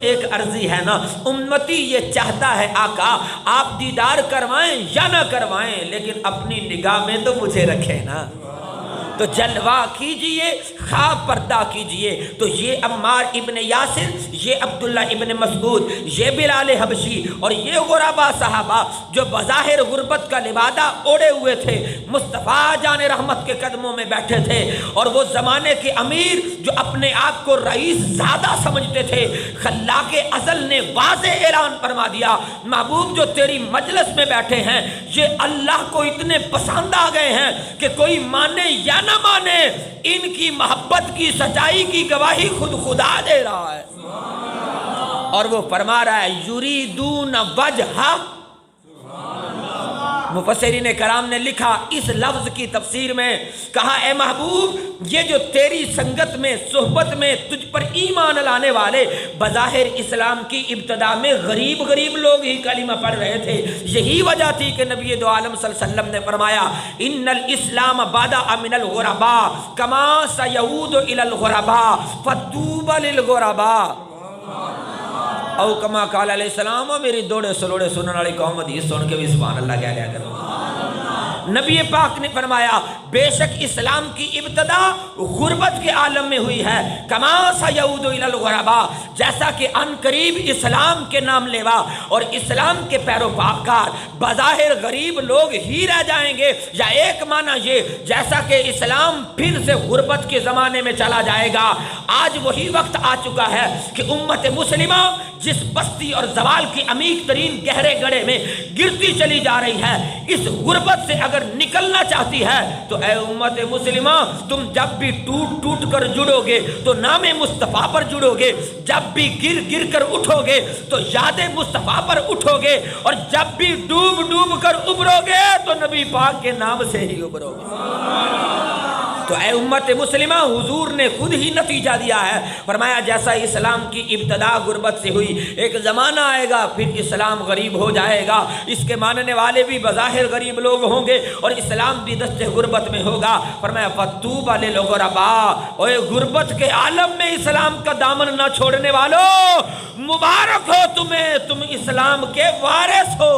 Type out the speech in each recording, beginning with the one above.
ایک عرضی ہے نا، امتی یہ چاہتا ہے آقا آپ دیدار کروائیں یا نہ کروائیں، لیکن اپنی نگاہ میں تو مجھے رکھیں نا، تو جلوہ کیجئے خواب پردہ کیجئے۔ تو یہ عمار ابن یاسر، یہ عبداللہ ابن مسعود، یہ بلال حبشی اور یہ غربا صحابہ جو بظاہر غربت کا لبادہ اوڑے ہوئے تھے، مصطفیٰ جان رحمت کے قدموں میں بیٹھے تھے، اور وہ زمانے کے امیر جو اپنے آپ کو رئیس زیادہ سمجھتے تھے، خلاق ازل نے واضح اعلان فرما دیا، محبوب جو تیری مجلس میں بیٹھے ہیں یہ اللہ کو اتنے پسند آ گئے ہیں کہ کوئی مانے یا نہ مانے، ان کی محبت کی سچائی کی گواہی خود خدا دے رہا ہے۔ اور وہ فرما رہا ہے یریدون وجہہ۔ مفسرین کرام نے لکھا اس لفظ کی تفسیر میں، کہا اے محبوب یہ جو تیری سنگت میں صحبت میں تجھ پر ایمان لانے والے بظاہر اسلام کی ابتدا میں غریب غریب لوگ ہی کلمہ پڑھ رہے تھے، یہی وجہ تھی کہ نبی دو عالم صلی اللہ علیہ وسلم نے فرمایا ان الاسلام بدأ من الغرباء کما سیعود الی الغرباء فطوبی للغرباء، او کما قال علیہ السلام۔ میری دوڑے سلوڑے سننے والی قوم حدیث سن کے بھی سبحان اللہ کہہ لیا کرو۔ نبی پاک نے فرمایا بے شک اسلام کی ابتدا غربت کے عالم میں ہوئی ہے، کما سیعود الی الغرباء، جیسا کہ ان قریب اسلام کے نام لیوا اور اسلام کے پیروکار بظاہر غریب لوگ ہی رہ جائیں گے، یا ایک معنی یہ جیسا کہ اسلام پھر سے غربت کے زمانے میں چلا جائے گا۔ آج وہی وقت آ چکا ہے کہ امت مسلمہ جس بستی اور زوال کی عمیق ترین گہرے گڑھے میں گرتی چلی جا رہی ہے، اس غربت سے اگر نکلنا چاہتی ہے تو اے امت مسلمہ تم جب بھی ٹوٹ ٹوٹ کر جڑو گے تو نام مصطفیٰ پر جڑو گے، جب بھی گر گر کر اٹھو گے تو یاد مصطفیٰ پر اٹھو گے، اور جب بھی ڈوب ڈوب کر ابھرو گے تو نبی پاک کے نام سے ہی ابھرو گے۔ تو اے امت مسلمہ حضور نے خود ہی نتیجہ دیا ہے، فرمایا جیسا اسلام کی ابتدا غربت سے ہوئی، ایک زمانہ آئے گا پھر اسلام غریب ہو جائے گا، اس کے ماننے والے بھی بظاہر غریب لوگ ہوں گے اور اسلام بھی دست غربت میں ہوگا۔ فرمایا فطوبی للغرباء، اوے غربت کے عالم میں اسلام کا دامن نہ چھوڑنے والوں مبارک ہو تمہیں، تم اسلام کے وارث ہو۔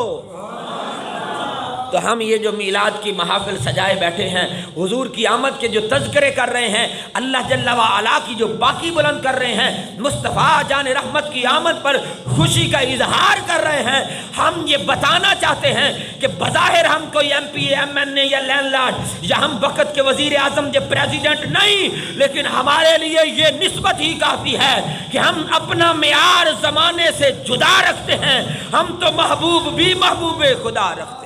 تو ہم یہ جو میلاد کی محافل سجائے بیٹھے ہیں، حضور کی آمد کے جو تذکرے کر رہے ہیں، اللہ جل وعلا کی جو باقی بلند کر رہے ہیں، مصطفیٰ جان رحمت کی آمد پر خوشی کا اظہار کر رہے ہیں، ہم یہ بتانا چاہتے ہیں کہ بظاہر ہم کوئی ایم پی ایم این اے یا لینڈ لارڈ یا ہم وقت کے وزیر اعظم یا پریزیڈنٹ نہیں، لیکن ہمارے لیے یہ نسبت ہی کافی ہے کہ ہم اپنا معیار زمانے سے جدا رکھتے ہیں، ہم تو محبوب بھی محبوب خدا رکھتے ہیں۔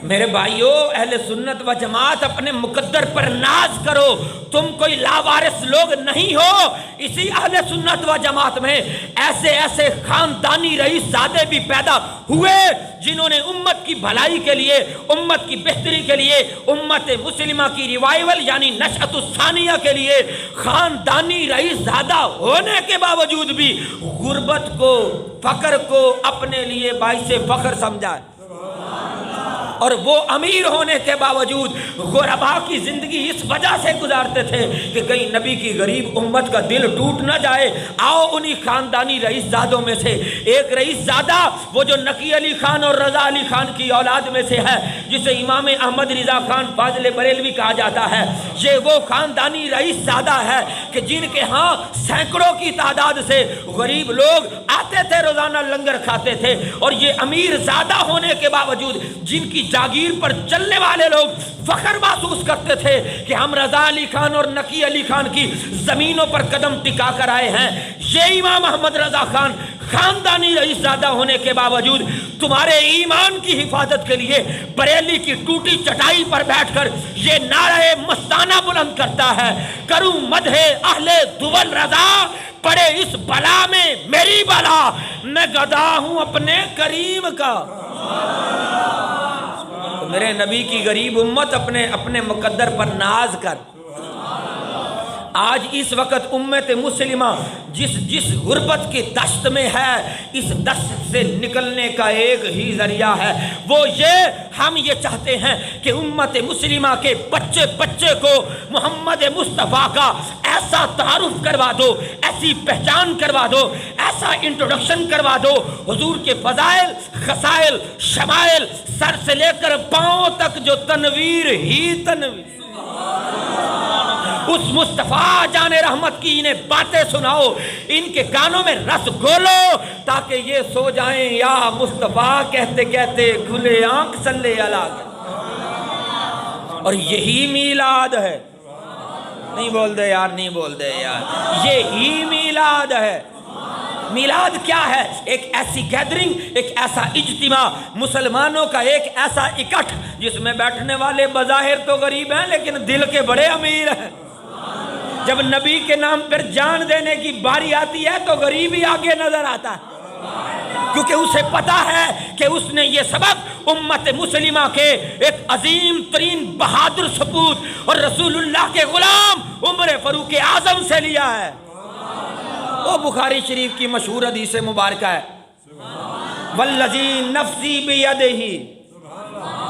میرے بھائیو اہل سنت و جماعت اپنے مقدر پر ناز کرو، تم کوئی لاوارث لوگ نہیں ہو۔ اسی اہل سنت و جماعت میں ایسے ایسے خاندانی رئیس زادے بھی پیدا ہوئے جنہوں نے امت کی بھلائی کے لیے، امت کی بہتری کے لیے، امت مسلمہ کی ریوائیول یعنی نشأۃ الثانیہ کے لیے خاندانی رئیس زادہ ہونے کے باوجود بھی غربت کو، فقر کو اپنے لیے باعث فخر سمجھا، اور وہ امیر ہونے کے باوجود غرباء کی زندگی اس وجہ سے گزارتے تھے کہ کہیں نبی کی غریب امت کا دل ٹوٹ نہ جائے۔ آؤ انہی خاندانی رئیس زادوں میں سے ایک رئیس زادہ، وہ جو نقی علی خان اور رضا علی خان کی اولاد میں سے ہے، جسے امام احمد رضا خان فاضل بریلوی کہا جاتا ہے، یہ وہ خاندانی رئیس زادہ ہے کہ جن کے ہاں سینکڑوں کی تعداد سے غریب لوگ آتے تھے، روزانہ لنگر کھاتے تھے، اور یہ امیر زادہ ہونے کے باوجود جن کی جاگیر پر چلنے والے لوگ فخر محسوس کرتے تھے کہ ہم رضا علی خان اور نقی علی خان کی زمینوں پر قدم ٹکا کر آئے ہیں، یہ امام احمد رضا خان خاندانی رئیس زادہ ہونے کے باوجود تمہارے ایمان کی حفاظت کے لیے بریلی کی ٹوٹی چٹائی پر بیٹھ کر یہ نعرہ مستانہ بلند کرتا ہے، کروں مدح اہل دول رضا، پڑے اس بلا میں میری بلا، میں گدا ہوں اپنے کریم کا۔ میرے نبی کی غریب امت اپنے مقدر پر ناز کر، آج اس وقت امت مسلمہ جس غربت کی دشت میں ہے، اس دشت سے نکلنے کا ایک ہی ذریعہ ہے، وہ یہ ہم یہ چاہتے ہیں کہ امت مسلمہ کے بچے بچے کو محمد مصطفیٰ کا ایسا تعارف کروا دو، ایسی پہچان کروا دو، ایسا انٹروڈکشن کروا دو، حضور کے فضائل، خصائل، شمائل، سر سے لے کر پاؤں تک جو تنویر ہی تنویر، اس مصطفیٰ جان رحمت کی انہیں باتیں سناؤ، ان کے کانوں میں رس گھولو، تاکہ یہ سو جائیں یا مصطفیٰ کہتے کہتے کھلے آنکھ صلی اللہ۔ اور یہی میلاد ہے، نہیں بول دے یار، نہیں بول دے یار، یہی میلاد ہے۔ میلاد کیا ہے؟ ایک ایسی گیدرنگ، ایک ایسا اجتماع، مسلمانوں کا ایک ایسا اکٹھ جس میں بیٹھنے والے بظاہر تو غریب ہیں لیکن دل کے بڑے امیر ہیں۔ جب نبی کے نام پر جان دینے کی باری آتی ہے تو غریب ہی آگے نظر آتا ہے، کیونکہ اسے پتا ہے کہ اس نے یہ سبق امت مسلمہ کے ایک عظیم ترین بہادر سپوت اور رسول اللہ کے غلام عمر فاروق اعظم سے لیا ہے۔ وہ بخاری شریف کی مشہور حدیث مبارکہ ہے، والذی نفسی بیدہ،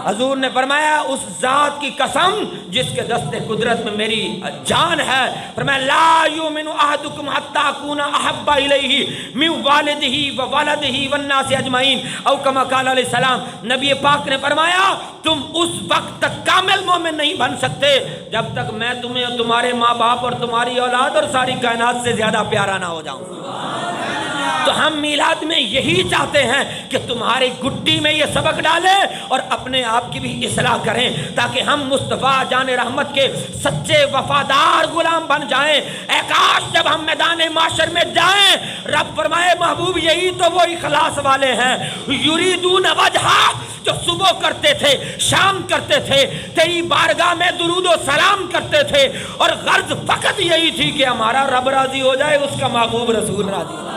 حضور نے فرمایا اس ذات کی قسم جس کے دست قدرت میں میری جان ہے، فرمایا لا یؤمن احدکم حتی اکون احب الیہ من والدہ وولدہ والناس اجمعین، او کما قال علیہ السلام۔ نبی پاک نے فرمایا تم اس وقت تک کامل مومن نہیں بن سکتے جب تک میں تمہیں اور تمہارے ماں باپ اور تمہاری اولاد اور ساری کائنات سے زیادہ پیارا نہ ہو جاؤں۔ تو ہم میلاد میں یہی چاہتے ہیں کہ تمہاری گٹی میں یہ سبق ڈالیں اور اپنے آپ کی بھی اصلاح کریں، تاکہ ہم مصطفیٰ جان رحمت کے سچے وفادار غلام بن جائیں۔ اے کاش جب ہم میدان معاشر میں جائیں رب فرمائے محبوب یہی تو وہ اخلاص والے ہیں، یریدون وجہہ، جو صبح کرتے تھے، شام کرتے تھے، تیری بارگاہ میں درود و سلام کرتے تھے، اور غرض فقط یہی تھی کہ ہمارا رب راضی ہو جائے، اس کا محبوب رسول راضی ہو۔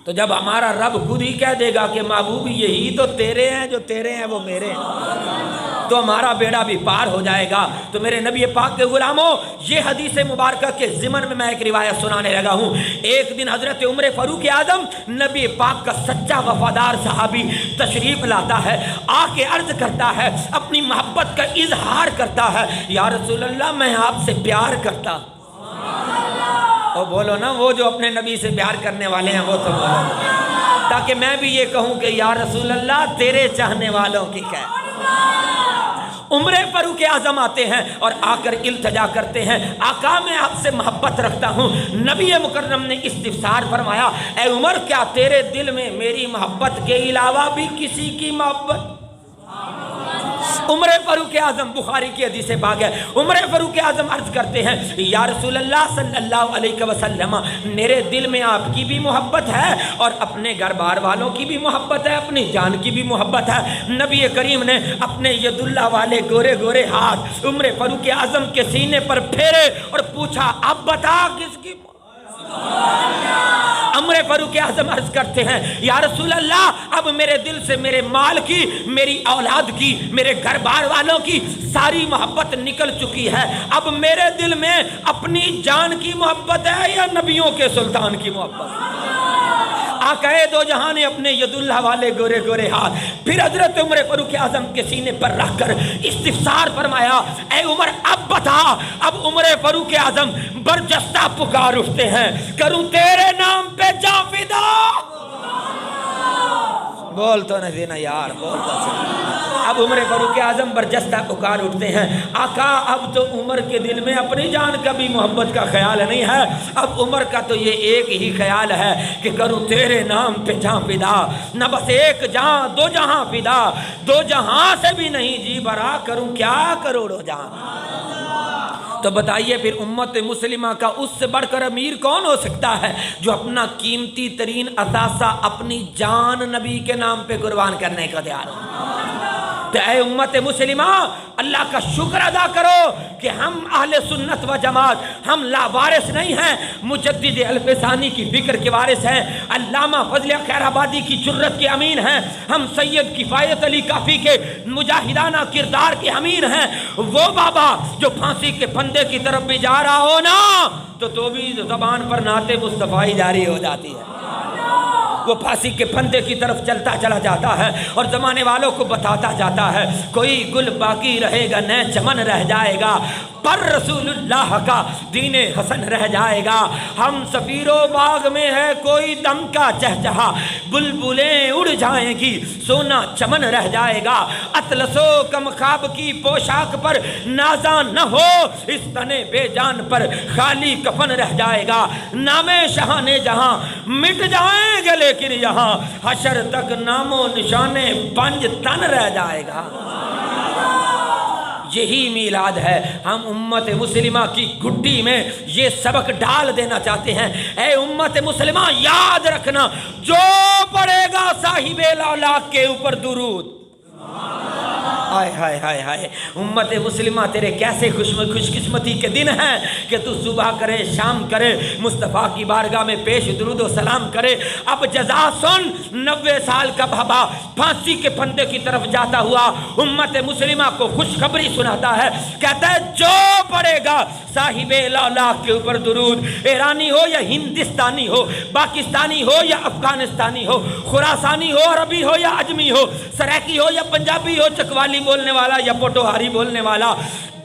تو جب ہمارا رب خود ہی کہہ دے گا کہ محبوب یہی تو تیرے ہیں، جو تیرے ہیں وہ میرے ہیں، تو ہمارا بیڑا بھی پار ہو جائے گا۔ تو میرے نبی پاک کے غلاموں، یہ حدیث مبارکہ کے ضمن میں ایک روایت سنانے لگا ہوں۔ ایک دن حضرت عمر فاروق اعظم نبی پاک کا سچا وفادار صحابی تشریف لاتا ہے، آ کے عرض کرتا ہے، اپنی محبت کا اظہار کرتا ہے، یا رسول اللہ میں آپ سے پیار کرتا۔ اور بولو نا، وہ جو اپنے نبی سے پیار کرنے والے ہیں وہ تو بولو، تاکہ میں بھی یہ کہوں کہ یا رسول اللہ تیرے چاہنے والوں کی کیا۔ عمر فاروق اعظم آتے ہیں اور آ کر التجا کرتے ہیں، آقا میں آپ سے محبت رکھتا ہوں۔ نبی مکرم نے استفسار فرمایا، اے عمر کیا تیرے دل میں میری محبت کے علاوہ بھی کسی کی محبت؟ عمر فاروق اعظم، بخاری کی حدیث پاک ہے، عمر فاروق اعظم عرض کرتے ہیں، یا رسول اللہ صلی اللہ علیہ وسلم میرے دل میں آپ کی بھی محبت ہے اور اپنے گھر بار والوں کی بھی محبت ہے، اپنی جان کی بھی محبت ہے۔ نبی کریم نے اپنے ید اللہ والے گورے گورے ہاتھ عمر فاروق اعظم کے سینے پر پھیرے اور پوچھا اب بتا کس کی؟ عمر فاروق اعظم عرض کرتے ہیں، یا رسول اللہ اب میرے دل سے میرے مال کی، میری اولاد کی، میرے گھر بار والوں کی ساری محبت نکل چکی ہے، اب میرے دل میں اپنی جان کی محبت ہے یا نبیوں کے سلطان کی محبت؟ آقا دو جہاں نے اپنے ید اللہ والے گورے گورے ہاتھ پھر حضرت عمر فاروق اعظم کے سینے پر رکھ کر استفسار فرمایا، اے عمر اب بتا۔ اب عمر فاروق اعظم برجستہ پکار اٹھتے ہیں، کروں تیرے نام پہ جاں فدا؟ بول تو نہیں نا یار، بول تو صحیح۔ اب عمر فاروق اعظم برجستہ پکار اٹھتے ہیں، آقا اب تو عمر کے دل میں اپنی جان کا بھی محبت کا خیال نہیں ہے، اب عمر کا تو یہ ایک ہی خیال ہے کہ کروں تیرے نام پہ جاں فدا، نہ بس ایک جاں دو جہاں فدا، دو جہاں سے بھی نہیں جی برا، کروں کیا کروڑوں جہاں۔ تو بتائیے پھر امت مسلمہ کا اس سے بڑھ کر امیر کون ہو سکتا ہے جو اپنا قیمتی ترین اثاثہ اپنی جان نبی کے نام پہ قربان کرنے کا تیار ہو؟ تو اے امت مسلمہ اللہ کا شکر ادا کرو کہ ہم اہل سنت و جماعت ہم لاوارث نہیں ہیں، مجدد الفسانی کی فکر کے وارث ہیں، علامہ فضل خیر آبادی کی جرت کے امین ہیں، ہم سید کفایت علی کافی کے مجاہدانہ کردار کے امین ہیں۔ وہ بابا جو پھانسی کے پھندے کی طرف بھی جا رہا ہو نا تو بھی زبان پر نعت مصطفیٰ جاری ہو جاتی ہے، وہ پھانسی کے پھندے کی طرف چلتا چلا جاتا ہے اور زمانے والوں کو بتاتا جاتا ہے کوئی گل باقی رہے گا نہ چمن رہ جائے گا، پر رسول اللہ کا دین حسن رہ جائے گا۔ ہم سفیر و باغ میں ہے کوئی دم کا چہچہا، بلبلیں اڑ جائیں گی سونا چمن رہ جائے گا، اطلس و کم خواب کی پوشاک پر نازاں نہ ہو، اس تنے بے جان پر خالی کفن رہ جائے گا، نام شاہان جہاں مٹ جائیں گے لیکن یہاں حشر تک نام و نشان پنج تن رہ جائے گا۔ یہی میلاد ہے۔ ہم امت مسلمہ کی گھٹی میں یہ سبق ڈال دینا چاہتے ہیں، اے امت مسلمہ یاد رکھنا، جو پڑھے گا صاحب الاولاق کے اوپر درود، ہائے ہائے ہائے ہائے، امت مسلمہ تیرے کیسے خوش قسمتی کے دن ہیں کہ تو صبح کرے شام کرے مصطفیٰ کی بارگاہ میں پیش درود و سلام کرے۔ اب جزا سن، 90 سال کا بابا پھانسی کے پھندے کی طرف جاتا ہوا امت مسلمہ کو خوشخبری سناتا ہے، کہتا ہے جو پڑھے گا صاحب الاولاق کے اوپر درود، ایرانی ہو یا ہندوستانی ہو، پاکستانی ہو یا افغانستانی ہو، خراسانی ہو، عربی ہو یا عجمی ہو، سرائکی ہو یا پنجابی ہو، چکوالی بولنے والا یا پوٹوہاری بولنے والا،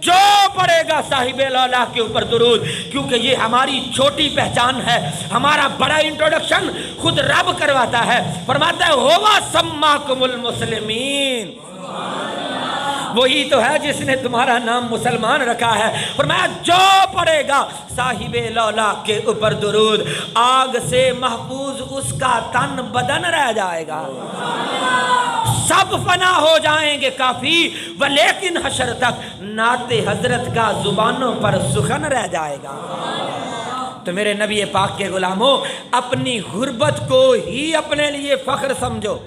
جو پڑھے گا صاحب الاولاق کے اوپر درود، کیونکہ یہ ہماری چھوٹی پہچان ہے، ہمارا بڑا انٹروڈکشن خود رب کرواتا ہے، فرماتا ہے ہوا سماکم المسلمین، وہی تو ہے جس نے تمہارا نام مسلمان رکھا ہے۔ فرمایا جو پڑھے گا صاحب الاولاق کے اوپر درود، آگ سے محفوظ اس کا تن بدن رہ جائے گا، سب فنا ہو جائیں گے کافی، ولیکن حشر تک نعت حضرت کا زبانوں پر سخن رہ جائے گا۔ تو میرے نبی پاک کے غلاموں، اپنی غربت کو ہی اپنے لیے فخر سمجھو۔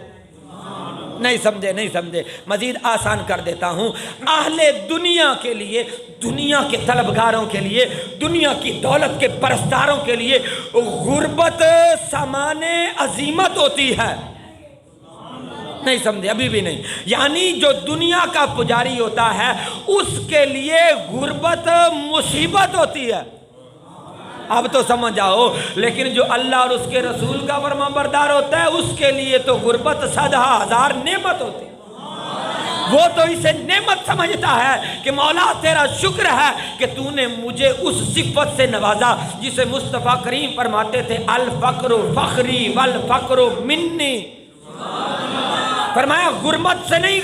نہیں سمجھے، مزید آسان کر دیتا ہوں، اہل دنیا کے لیے، دنیا کے طلبگاروں کے لیے، دنیا کی دولت کے پرستاروں کے لیے غربت سامان عظیمت ہوتی ہے۔ نہیں سمجھے، ابھی بھی نہیں، یعنی جو دنیا کا پجاری ہوتا ہے اس کے لیے غربت مصیبت ہوتی ہے۔ اب تو سمجھ آؤ، لیکن جو اللہ اور اس کے رسول کا فرما بردار ہوتا ہے اس کے لیے تو غربت 100,000 نعمت ہوتی ہے۔ وہ تو اسے نعمت سمجھتا ہے کہ مولا تیرا شکر ہے کہ تو نے مجھے اس صفت سے نوازا جسے مصطفیٰ کریم فرماتے تھے الفقر فخری والفقر منی۔ فرمایا غربت سے نہیں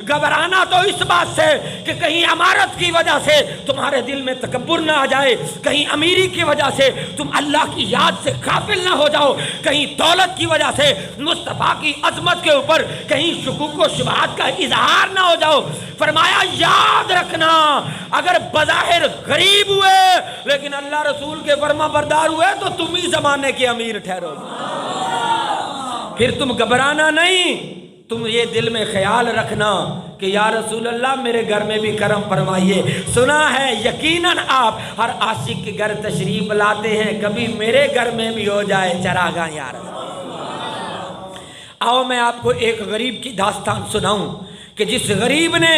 گھبرانا تو اس بات سے کہ کہیں امارت کی وجہ سے تمہارے دل میں تکبر نہ آ جائے، کہیں امیری کی وجہ سے تم اللہ کی یاد سے غافل نہ ہو جاؤ، کہیں دولت کی وجہ سے مصطفیٰ کی عظمت کے اوپر کہیں شکوک و شبہات کا اظہار نہ ہو جاؤ۔ فرمایا یاد رکھنا، اگر بظاہر غریب ہوئے لیکن اللہ رسول کے فرما بردار ہوئے تو تم ہی زمانے کے امیر ٹھہرو، پھر تم گھبرانا نہیں، تم یہ دل میں خیال رکھنا کہ یا رسول اللہ میرے گھر میں بھی کرم فرمائیے۔ سنا ہے یقیناً آپ ہر عاشق کے گھر تشریف لاتے ہیں، کبھی میرے گھر میں بھی ہو جائے چراغاں یا رسول۔ آؤ میں آپ کو ایک غریب کی داستان سناؤں کہ جس غریب نے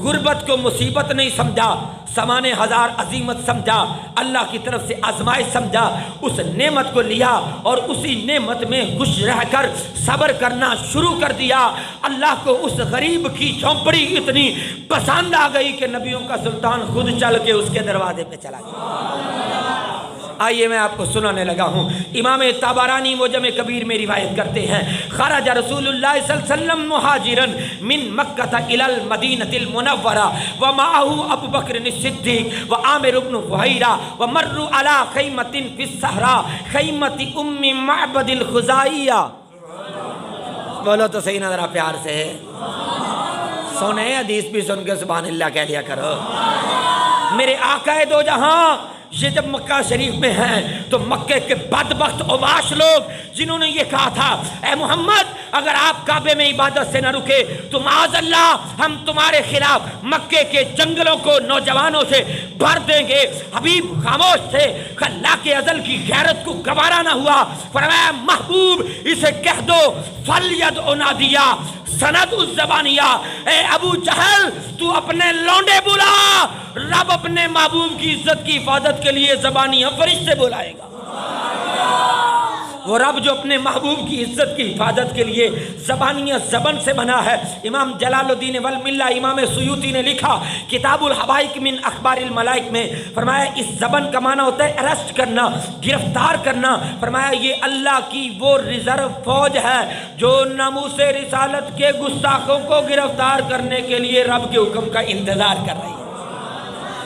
غربت کو مصیبت نہیں سمجھا، سامان ہزار عظیمت سمجھا، اللہ کی طرف سے آزمائش سمجھا، اس نعمت کو لیا اور اسی نعمت میں خوش رہ کر صبر کرنا شروع کر دیا۔ اللہ کو اس غریب کی جھونپڑی اتنی پسند آ گئی کہ نبیوں کا سلطان خود چل کے اس کے دروازے پہ چلا گیا۔ آئیے میں آپ کو سنانے لگا ہوں، امام طبرانی معجم کبیر میں روایت کرتے ہیں، خرج رسول اللہ صلی اللہ علیہ وسلم مہاجرا من مکہ الی المدینہ المنورہ ومعه ابو بکر الصدیق وعامر بن فہیرہ ومروا علی خیمۃ فی الصحراء خیمۃ ام معبد الخزاعیہ۔ بولو تو صحیح نہ ذرا پیار سے، سنے حدیث بھی سن کے سبحان اللہ کہہ لیا کرو۔ میرے آقا دو جہاں یہ جب مکہ شریف میں ہیں تو مکے کے بدبخت اوباش لوگ جنہوں نے یہ کہا تھا اے محمد اگر آپ کعبے میں عبادت سے نہ رکے تو معاذ اللہ ہم تمہارے خلاف مکے کے جنگلوں کو نوجوانوں سے بھر دیں گے، حبیب خاموش تھے، خلاق ازل کی غیرت کو گوارا نہ ہوا، فرمایا محبوب اسے کہہ دو فَلْيَدْعُ نَادِيَا سند الزبانیہ، اے ابو جہل تو اپنے لونڈے بلا، رب اپنے محبوب کی عزت کی حفاظت کے لیے زبانیہ فرشتے بلائے گا۔ وہ رب جو اپنے محبوب کی عزت کی حفاظت کے لیے زبانیہ زبان سے بنا ہے۔ امام جلال الدین والملہ امام سیوطی نے لکھا کتاب الحبائق من اخبار الملائک میں، فرمایا اس زبان کا معنی ہوتا ہے اریسٹ کرنا، گرفتار کرنا۔ فرمایا یہ اللہ کی وہ ریزرو فوج ہے جو ناموس رسالت کے گستاخوں کو گرفتار کرنے کے لیے رب کے حکم کا انتظار کر رہی ہے۔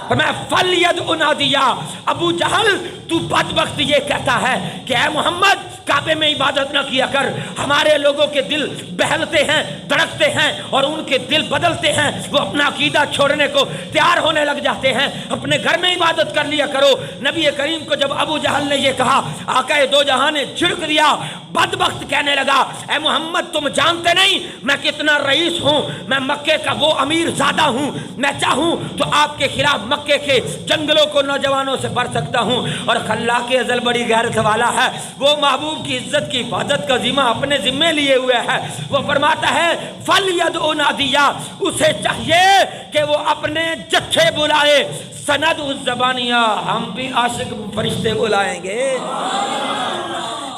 فرمایا فَلْيَدْعُ نَادِيَا، ابو جہل تو بدبخت یہ کہتا ہے کہ اے محمد کعبے میں عبادت نہ کیا کر، ہمارے لوگوں کے دل بہلتے ہیں، دھڑکتے ہیں اور ان کے دل بدلتے ہیں، وہ اپنا عقیدہ چھوڑنے کو تیار ہونے لگ جاتے ہیں، اپنے گھر میں عبادت کر لیا کرو۔ نبی کریم کو جب ابو جہل نے یہ کہا آقا دو جہاں نے جھڑک دیا، بدبخت کہنے لگا اے محمد تم جانتے نہیں میں کتنا رئیس ہوں، میں مکے کا وہ امیر زادہ ہوں، میں چاہوں تو آپ کے خلاف مکے کے جنگلوں کو نوجوانوں سے بھر سکتا ہوں۔ اور خلاق ازل بڑی غیرت والا ہے، وہ محبوب کی عزت کی حفاظت کا ذمہ اپنے ذمے لیے ہوئے ہے۔ وہ فرماتا ہے فَلْيَدْعُ نَادِيَا، اسے چاہیے کہ وہ اپنے جتھے بلائے، سند الزبانیہ ہم بھی عاشق فرشتے بلائیں گے۔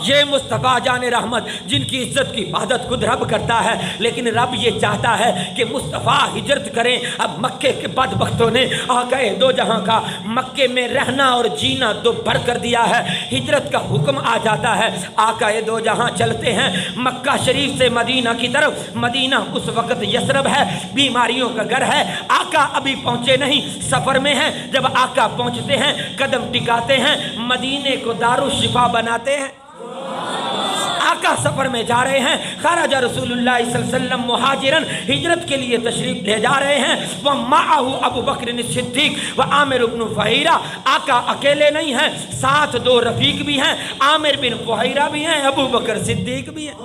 یہ مصطفیٰ جان رحمت جن کی عزت کی حفاظت خود رب کرتا ہے، لیکن رب یہ چاہتا ہے کہ مصطفیٰ ہجرت کریں۔ اب مکے کے بدبختوں نے آقا دو جہاں کا مکے میں رہنا اور جینا دو بھر کر دیا ہے، ہجرت کا حکم آ جاتا ہے، آقا دو جہاں چلتے ہیں مکہ شریف سے مدینہ کی طرف۔ مدینہ اس وقت یثرب ہے، بیماریوں کا گھر ہے، آقا ابھی پہنچے نہیں، سفر میں ہیں۔ جب آقا پہنچتے ہیں قدم ٹکاتے ہیں، مدینے کو دارالشفا بناتے ہیں۔ آقا سفر میں جا رہے ہیں، خرج رسول اللہ صلی اللہ علیہ وسلم مہاجرن، ہجرت کے لیے تشریف لے جا رہے ہیں۔ وَمَعَهُ ابو بکر الصدیق وعامر بن فہیرہ، آقا اکیلے نہیں ہیں، ساتھ دو رفیق بھی ہیں، عامر بن فہیرہ بھی ہیں، ابو بکر صدیق بھی ہیں۔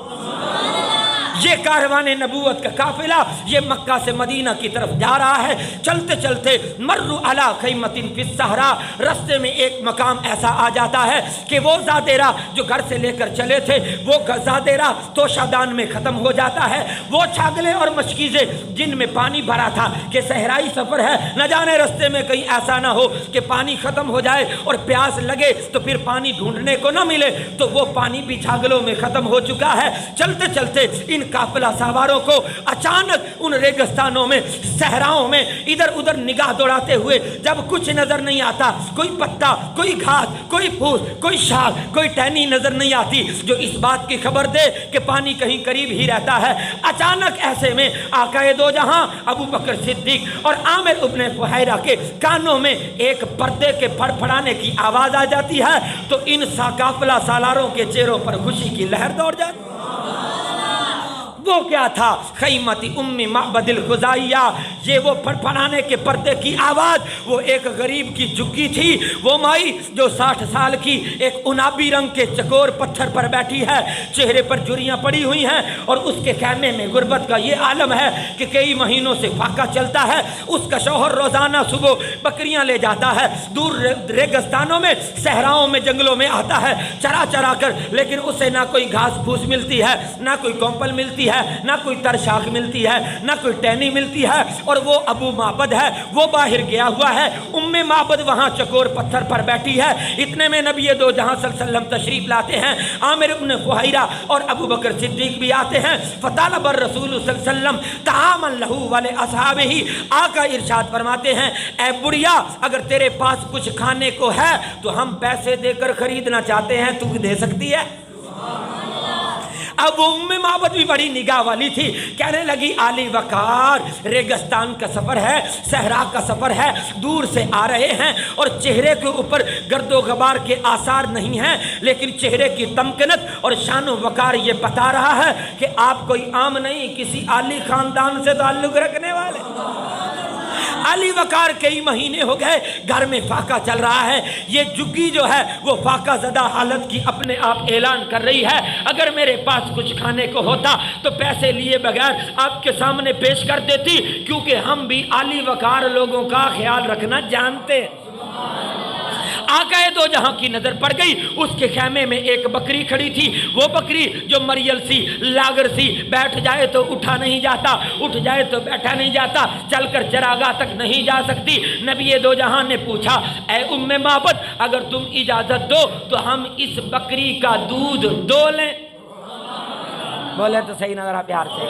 یہ کاروان نبوت کا قافلہ یہ مکہ سے مدینہ کی طرف جا رہا ہے۔ چلتے چلتے مروا علی خیمۃ فی الصحراء، رستے میں ایک مقام ایسا آ جاتا ہے کہ وہ زادیرہ جو گھر سے لے کر چلے تھے وہ زادیرہ توشہ دان میں ختم ہو جاتا ہے۔ وہ چھاگلے اور مشکیزیں جن میں پانی بھرا تھا کہ صحرائی سفر ہے، نہ جانے رستے میں کہیں ایسا نہ ہو کہ پانی ختم ہو جائے اور پیاس لگے تو پھر پانی ڈھونڈنے کو نہ ملے، تو وہ پانی بھی چھاگلوں میں ختم ہو چکا ہے۔ چلتے چلتے ان قافلہ سواروں کو اچانک ان ریگستانوں میں، صحراؤں میں ادھر ادھر نگاہ دوڑاتے ہوئے جب کچھ نظر نہیں آتا، کوئی پتا، کوئی گھاس، کوئی پھوس، کوئی شاخ، کوئی ٹہنی نظر نہیں آتی جو اس بات کی خبر دے کہ پانی کہیں قریب ہی رہتا ہے، اچانک ایسے میں آقا دو جہاں ابو بکر صدیق اور عامر ابن فہیرہ کے کانوں میں ایک پردے کے پھڑ پھڑانے کی آواز آ جاتی ہے، تو ان قافلہ سالاروں کے چہروں پر خوشی کی لہر دوڑ جاتی۔ وہ کیا تھا؟ خیمت ام معبد الخزاعیہ، یہ وہ پھڑپھڑانے کے پردے کی آواز، وہ ایک غریب کی جھگی تھی، وہ مائی جو 60 سال کی ایک عنابی رنگ کے چکور پتھر پر بیٹھی ہے، چہرے پر جھریاں پڑی ہوئی ہیں اور اس کے خیمے میں غربت کا یہ عالم ہے کہ کئی مہینوں سے فاقہ چلتا ہے۔ اس کا شوہر روزانہ صبح بکریاں لے جاتا ہے، دور ریگستانوں میں، صحراؤں میں، جنگلوں میں آتا ہے چرا چرا کر، لیکن اسے نہ کوئی گھاس پھوس ملتی ہے، نہ کوئی کومپل ملتی ہے، نہ کوئی تر شاخ ملتی ہے، نہ کوئی ٹہنی ملتی ہے، اور وہ ابو معبد ہے، وہ باہر گیا ہوا ہے، ام معبد وہاں چکور پتھر پر بیٹھی ہے۔ اتنے میں نبی دو جہاں صلی اللہ علیہ وسلم تشریف لاتے ہیں، عامر ابن فہیرہ اور ابو بکر صدیق بھی آتے ہیں۔ فطالب الرسول صلی اللہ علیہ وسلم طعاما لہ ولاصحابہ، آقا ارشاد فرماتے ہیں اے بڑھیا اگر تیرے پاس کچھ کھانے کو ہے تو ہم پیسے دے کر خریدنا چاہتے ہیں، تو دے سکتی ہے؟ اب وہ ام معبد بھی بڑی نگاہ والی تھی، کہنے لگی عالی وقار، ریگستان کا سفر ہے، صحرا کا سفر ہے، دور سے آ رہے ہیں اور چہرے کے اوپر گرد و غبار کے آثار نہیں ہیں، لیکن چہرے کی تمکنت اور شان و وقار یہ بتا رہا ہے کہ آپ کوئی عام نہیں، کسی عالی خاندان سے تعلق رکھنے والے۔ علی وقار کئی مہینے ہو گئے گھر میں فاقہ چل رہا ہے، یہ جگی جو ہے وہ فاقہ زدہ حالت کی اپنے آپ اعلان کر رہی ہے، اگر میرے پاس کچھ کھانے کو ہوتا تو پیسے لیے بغیر آپ کے سامنے پیش کر دیتی، کیونکہ ہم بھی علی وقار لوگوں کا خیال رکھنا جانتے ہیں۔ آقا دو جہاں کی نظر پڑ گئی، اس کے خیمے میں ایک بکری کھڑی تھی، وہ بکری جو مریل سی لاگر سی، بیٹھ جائے تو اٹھا نہیں جاتا، اٹھ جائے تو بیٹھا نہیں جاتا، چل کر چراگاہ تک نہیں جا سکتی۔ نبی دو جہاں نے پوچھا اے ام معبد اگر تم اجازت دو تو ہم اس بکری کا دودھ دو لیں؟ بولے تو صحیح نہ ذرا پیار سے،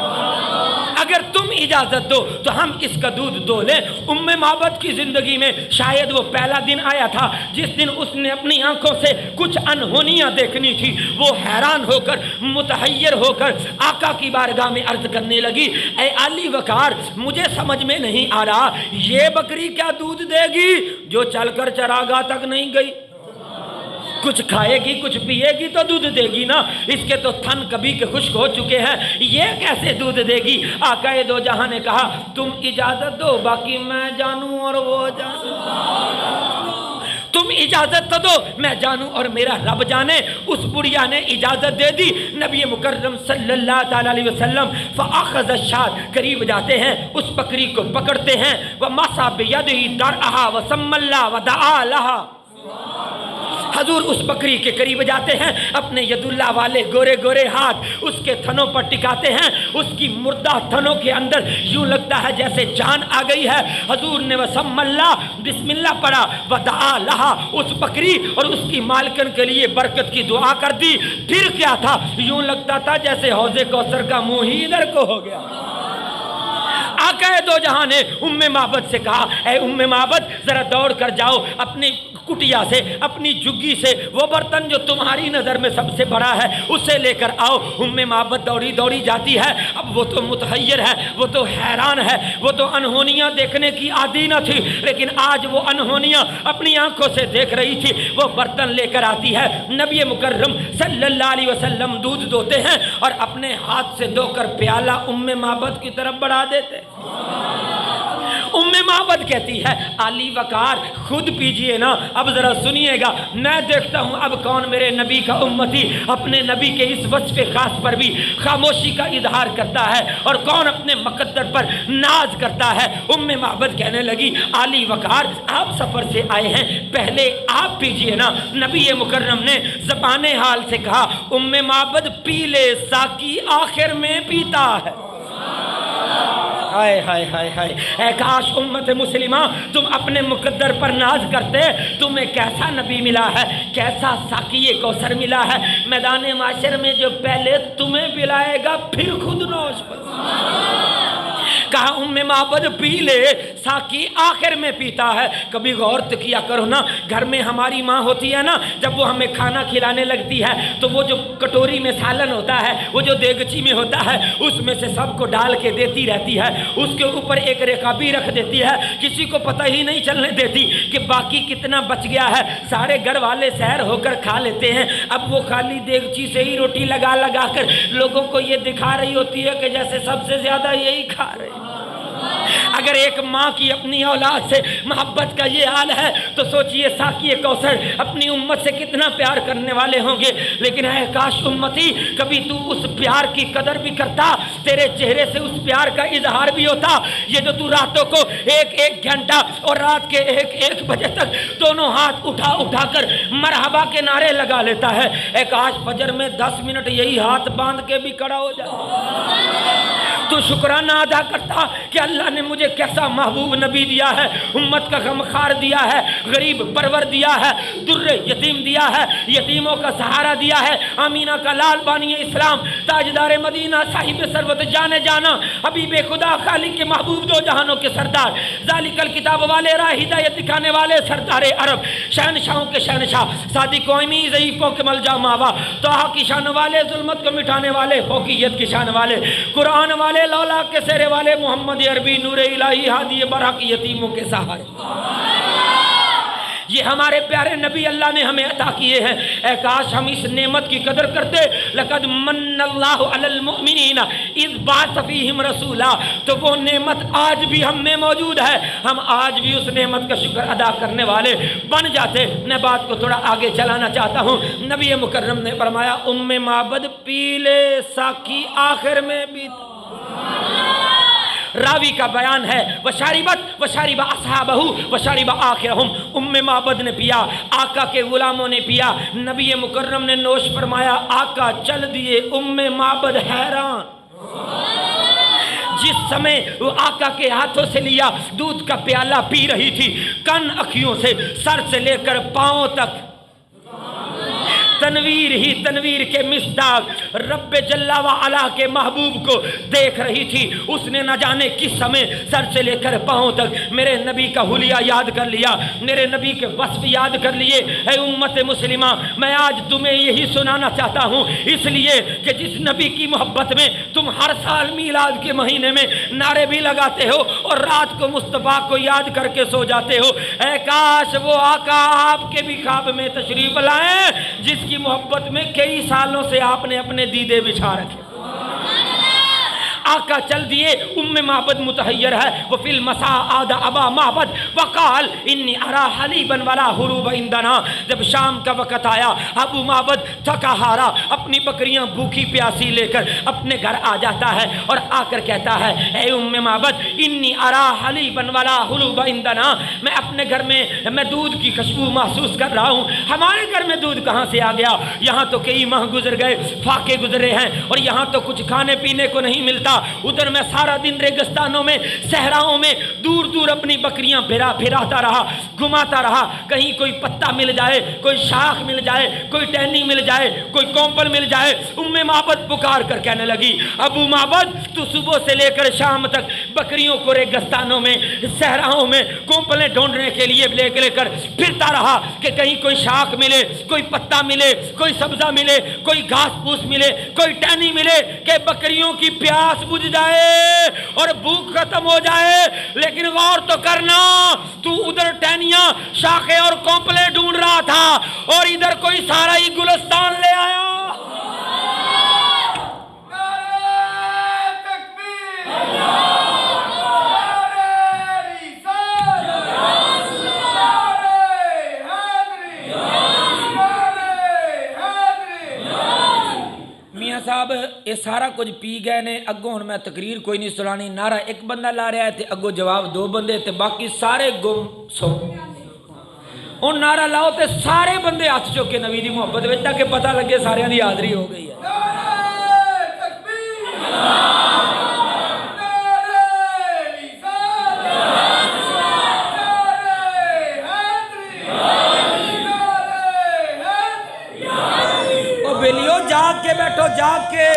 اگر تم اجازت دو تو ہم اس کا دودھ دو لیں۔ ام معبد کی زندگی میں شاید وہ پہلا دن آیا تھا جس دن اس نے اپنی آنکھوں سے کچھ انہونیاں دیکھنی تھی۔ وہ حیران ہو کر متحیر ہو کر آقا کی بارگاہ میں عرض کرنے لگی اے علی وقار مجھے سمجھ میں نہیں آ رہا یہ بکری کیا دودھ دے گی جو چل کر چراگاہ تک نہیں گئی؟ کچھ کھائے گی کچھ پیے گی تو دودھ دے گی نا، اس کے تو تھن کبھی کے خشک ہو چکے ہیں، یہ کیسے دودھ دے گی؟ آقا دو جہاں نے کہا تم اجازت دو باقی میں جانوں اور وہ جانوں، تم اجازت تو دو میں جانوں اور میرا رب جانے۔ اس بڑھیا نے اجازت دے دی۔ نبی مکرم صلی اللہ تعالی علیہ وسلم فاخذ الشاة قریب جاتے ہیں، اس بکری کو پکڑتے ہیں، ومسح بیدہ درعہا وسمی اللہ ودعا لہا، حضور اس بکری کے قریب جاتے ہیں، اپنے ید اللہ والے گورے گورے ہاتھ اس کے تھنوں پر ٹکاتے ہیں، اس کی مردہ تھنوں کے اندر یوں لگتا ہے جیسے جان آ گئی ہے۔ حضور نے وسم اللہ بسم اللہ پڑھا، ودعا لہا، اس بکری اور اس کی مالکن کے لیے برکت کی دعا کر دی۔ پھر کیا تھا؟ یوں لگتا تھا جیسے حوض کوثر کا منہ ہی ادھر کو ہو گیا۔ آقا دو جہاں نے ام معبد سے کہا اے ام معبد ذرا دوڑ کر جاؤ اپنی کٹیا سے، اپنی جگی سے وہ برتن جو تمہاری نظر میں سب سے بڑا ہے اسے لے کر آؤ۔ ام معبد دوڑی دوڑی جاتی ہے، اب وہ تو متحیر ہے، وہ تو حیران ہے، وہ تو انہونیاں دیکھنے کی عادی نہ تھی، لیکن آج وہ انہونیاں اپنی آنکھوں سے دیکھ رہی تھی۔ وہ برتن لے کر آتی ہے، نبی مکرم صلی اللہ علیہ وسلم دودھ دوتے ہیں اور اپنے ہاتھ سے دو کر پیالہ ام معبد کی طرف بڑھا دیتے۔ ام معبد کہتی ہے علی وقار خود پیجئے نا، اب ذرا سنیے گا، میں دیکھتا ہوں اب کون میرے نبی کا امتی اپنے نبی کے اس وصف خاص پر بھی خاموشی کا اظہار کرتا ہے اور کون اپنے مقدر پر ناز کرتا ہے۔ ام معبد کہنے لگی علی وقار آپ سفر سے آئے ہیں، پہلے آپ پیجئے نا۔ نبی مکرم نے زبان حال سے کہا ام معبد پی لے ساقی آخر میں پیتا ہے۔ ہائے ہائے ہائے ہائے، اے کاش امت مسلمہ تم اپنے مقدر پر ناز کرتے، تمہیں کیسا نبی ملا ہے، کیسا ساقی کوثر ملا ہے، میدان معاشر میں جو پہلے تمہیں پلائے گا پھر خود نوش پر۔ کہا ام معبد پی لے ساقی آخر میں پیتا ہے۔ کبھی غور تو کیا کرو نا، گھر میں ہماری ماں ہوتی ہے نا، جب وہ ہمیں کھانا کھلانے لگتی ہے تو وہ جو کٹوری میں سالن ہوتا ہے، وہ جو دیگچی میں ہوتا ہے، اس میں سے سب کو ڈال کے دیتی رہتی ہے، اس کے اوپر ایک رکابی رکھ دیتی ہے، کسی کو پتہ ہی نہیں چلنے دیتی کہ باقی کتنا بچ گیا ہے، سارے گھر والے سیر ہو کر کھا لیتے ہیں۔ اب وہ خالی دیگچی سے ہی روٹی لگا لگا کر لوگوں کو یہ دکھا رہی ہوتی ہے کہ جیسے سب سے زیادہ یہی کھا رہے ہیں۔ اگر ایک ماں کی اپنی اولاد سے محبت کا یہ حال ہے تو سوچئے ساقی کوثر اپنی امت سے کتنا پیار کرنے والے ہوں گے۔ لیکن اے کاش امتی کبھی تو اس پیار کی قدر بھی کرتا، تیرے چہرے سے اس پیار کا اظہار بھی ہوتا۔ یہ جو تو راتوں کو ایک ایک گھنٹہ اور رات کے ایک ایک بجے تک دونوں ہاتھ اٹھا اٹھا کر مرحبا کے نعرے لگا لیتا ہے، اے کاش فجر میں 10 منٹ یہی ہاتھ باندھ کے بھی کھڑا ہو جائے تو شکرانہ ادا کرتا کہ اللہ نے مجھے کیسا محبوب نبی دیا ہے، امت کا غمخوار دیا ہے، غریب پرور دیا ہے، در یتیم دیا ہے، یتیموں کا سہارا دیا ہے، آمینہ کا لال بانی اسلام، تاجدار مدینہ، صاحب ثروت جانے جانا، حبیب خدا، خالق کے محبوب، دو جہانوں کے سردار، ذالک الکتاب والے راہ ہدایت دکھانے والے، سردار عرب، شہنشاہوں کے شہنشاہ، صادق و امی، ضعیفوں کے ملجا ماوا، طٰہٰ کی شان والے، ظلمت کو مٹانے والے، فوقیت کی شان والے، قرآن والے، لولا کے سہرے والے، محمد عربی، نور الہی، ہادی برحق، یتیموں کے سہارے۔ یہ ہمارے پیارے نبی اللہ نے ہمیں عطا کیے ہیں، اے کاش ہم اس نعمت کی قدر کرتے۔ لقد من اللہ علی المؤمنین اذ بعث فیہم رسولا، تو وہ نعمت آج بھی ہم میں موجود ہے، ہم آج بھی اس نعمت کا شکر ادا کرنے والے بن جاتے۔ میں بات کو تھوڑا آگے چلانا چاہتا ہوں۔ نبی مکرم نے فرمایا ام معبد پیلے ساکی آخر میں بھی، راوی کا بیان ہے وشارب اصحابہ وشارب آخرہم، ام معبد نے پیا، آقا کے غلاموں نے پیا، نبی مکرم نے نوش فرمایا، آقا چل دیے، ام معبد حیران۔ جس سمے وہ آقا کے ہاتھوں سے لیا دودھ کا پیالہ پی رہی تھی، کن اکھیوں سے سر سے لے کر پاؤں تک تنویر ہی تنویر کے مصداق رب جل و علا کے محبوب کو دیکھ رہی تھی۔ اس نے نہ جانے کس سمے سر سے لے کر پاؤں تک میرے نبی کا حلیہ یاد کر لیا، میرے نبی کے وصف یاد کر لیے۔ اے امت مسلمہ، میں آج تمہیں یہی سنانا چاہتا ہوں، اس لیے کہ جس نبی کی محبت میں تم ہر سال میلاد کے مہینے میں نعرے بھی لگاتے ہو اور رات کو مصطفیٰ کو یاد کر کے سو جاتے ہو، اے کاش وہ آقا آپ کے بھی خواب میں تشریف لائیں جس کی محبت میں کئی سالوں سے آپ نے اپنے دیدے بچھا رکھے۔ آقا چل دیے، ام معبد متحیر ہے، وہ فی المساء عاد ابا معبد وقال انی ارا حلیبا ولا حروب عندنا۔ جب شام کا وقت آیا، ابو معبد تھکا ہارا اپنی بکریاں بھوکی پیاسی لے کر اپنے گھر آ جاتا ہے اور آ کر کہتا ہے، اے ام معبد انی ارا حلیبا ولا حروب عندنا، میں اپنے گھر میں دودھ کی خوشبو محسوس کر رہا ہوں۔ ہمارے گھر میں دودھ کہاں سے آ گیا؟ یہاں تو کئی ماہ گزر گئے، فاقے گزرے ہیں اور یہاں تو کچھ کھانے پینے کو نہیں ملتا۔ ادھر میں سارا دن ریگستانوں میں صحراؤں میں دور دور اپنی بکریاں پھراتا رہا، گھماتا رہا، کہیں کوئی پتا مل جائے، کوئی شاخ مل جائے، کوئی ٹہنی مل جائے، کوئی کومپل مل جائے۔ ام معبد پکار کر کہنے لگی، ابو معبد تو صبح سے لے کر شام تک بکریوں کو ریگستانوں میں صحراؤں میں کومپلیں ڈھونڈنے کے لیے لے کر پھرتا رہا کہ کہیں کوئی شاخ ملے، کوئی پتا ملے، کوئی سبزہ ملے، کوئی گھاس پھوس ملے، کوئی ٹہنی ملے کہ بکریوں کی پیاس بجھ جائے اور بھوک ختم ہو جائے۔ لیکن غور تو کرنا، تو ادھر ٹہنیاں شاخیں اور کومپلیں ڈھونڈ رہا تھا اور ادھر کوئی سارا ہی گلستان لے آیا۔ صاحب یہ سارا کچھ پی گئے نے، اگوں ہن میں تقریر کوئی نہیں سنانی، نعرہ ایک بندہ لا رہا ہے تے اگوں جواب دو بندے تے باقی سارے گم سو۔ ہن نعرہ لاؤ تے سارے بندے ہاتھ چوکے نبی دی محبت وچ تاکہ پتہ لگے سارے دی حاضری ہو گئی ہے۔ جاگ کے بیٹھو، جاگ کے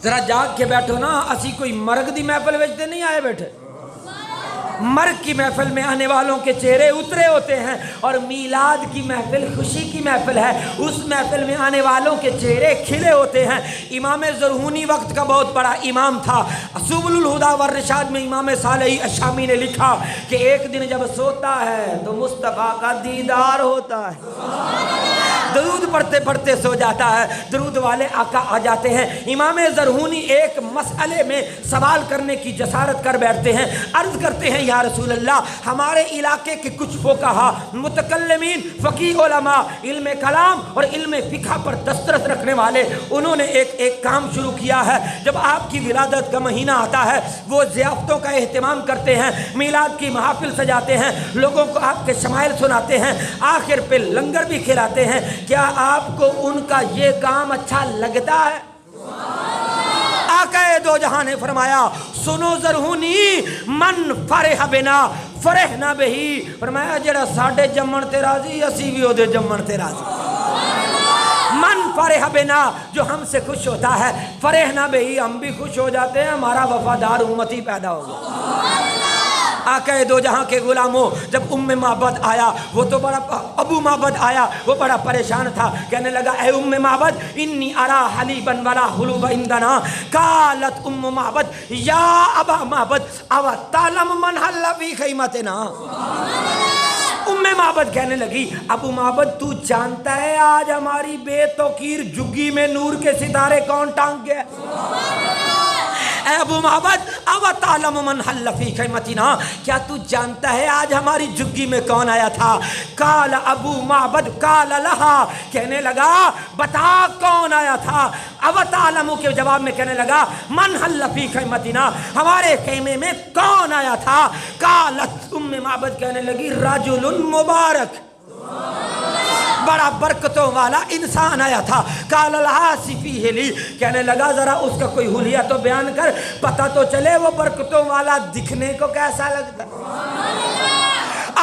ذرا جاگ کے بیٹھو نا۔ اسی کوئی مرگ دی محفل وچ نہیں آئے بیٹھے، مرگ کی محفل میں آنے والوں کے چہرے اترے ہوتے ہیں اور میلاد کی محفل خوشی کی محفل ہے، اس محفل میں آنے والوں کے چہرے کھلے ہوتے ہیں۔ امام زرہونی وقت کا بہت بڑا امام تھا، سبل الہدی والرشاد میں امام صالح الشامی نے لکھا کہ ایک دن جب سوتا ہے تو مصطفیٰ کا دیدار ہوتا ہے، درود پڑھتے پڑھتے سو جاتا ہے، درود والے آقا آ جاتے ہیں۔ امام زرہونی ایک مسئلے میں سوال کرنے کی جسارت کر بیٹھتے ہیں، عرض کرتے ہیں یا رسول اللہ، ہمارے علاقے کے کچھ فقہا متکلمین فقیہ علماء علم کلام اور علم فقہ پر دسترس رکھنے والے، انہوں نے ایک کام شروع کیا ہے۔ جب آپ کی ولادت کا مہینہ آتا ہے وہ ضیافتوں کا اہتمام کرتے ہیں، میلاد کی محافل سجاتے ہیں، لوگوں کو آپ کے شمائل سناتے ہیں، آخر پہ لنگر بھی کھلاتے ہیں۔ کیا آپ کو ان کا یہ کام اچھا لگتا ہے؟ آقا دو جہاں نے فرمایا سنو زرہونی، من فرح بنا فرحنا بہی، فرمایا جڑا ساڈے جمن تے راضی اسی بھی او دے جمن تے راضی۔ من فرح بنا، جو ہم سے خوش ہوتا ہے، فرحنا بہی، ہم بھی خوش ہو جاتے ہیں، ہمارا وفادار امتی پیدا ہو گیا۔ آقا دو جہاں کے غلاموں، جب ام معبد آیا، وہ تو بڑا ابو معبد آیا، وہ بڑا پریشان تھا، کہنے لگا اے ام معبد انی ارا حلیبا ولا حلوب عندنا۔ قالت ام معبد یا ابا معبد او تعلم من حل فی خیمتنا. ام معبد کہنے لگی ابو معبد تو جانتا ہے آج ہماری بے توقیر جھگی میں نور کے ستارے کون ٹانگ گیا؟ اے ابو معبد او تعلم من حل فی خیمتنا، کیا تو جانتا ہے آج ہماری جھگی میں کون آیا تھا؟ قال ابو معبد قال لہا، کہنے لگا بتا کون آیا تھا؟ او تعلم کے جواب میں کہنے لگا من حل فی خیمتنا، ہمارے خیمے میں کون آیا تھا؟ قالت ام معبد کہنے لگی رجل مبارک، بڑا برکتوں والا انسان آیا تھا. قال لہا صفیہ لی، کہنے لگا ذرا اس کا کوئی حلیہ تو بیان کر، پتہ تو چلے وہ برکتوں والا دکھنے کو کیسا لگتا.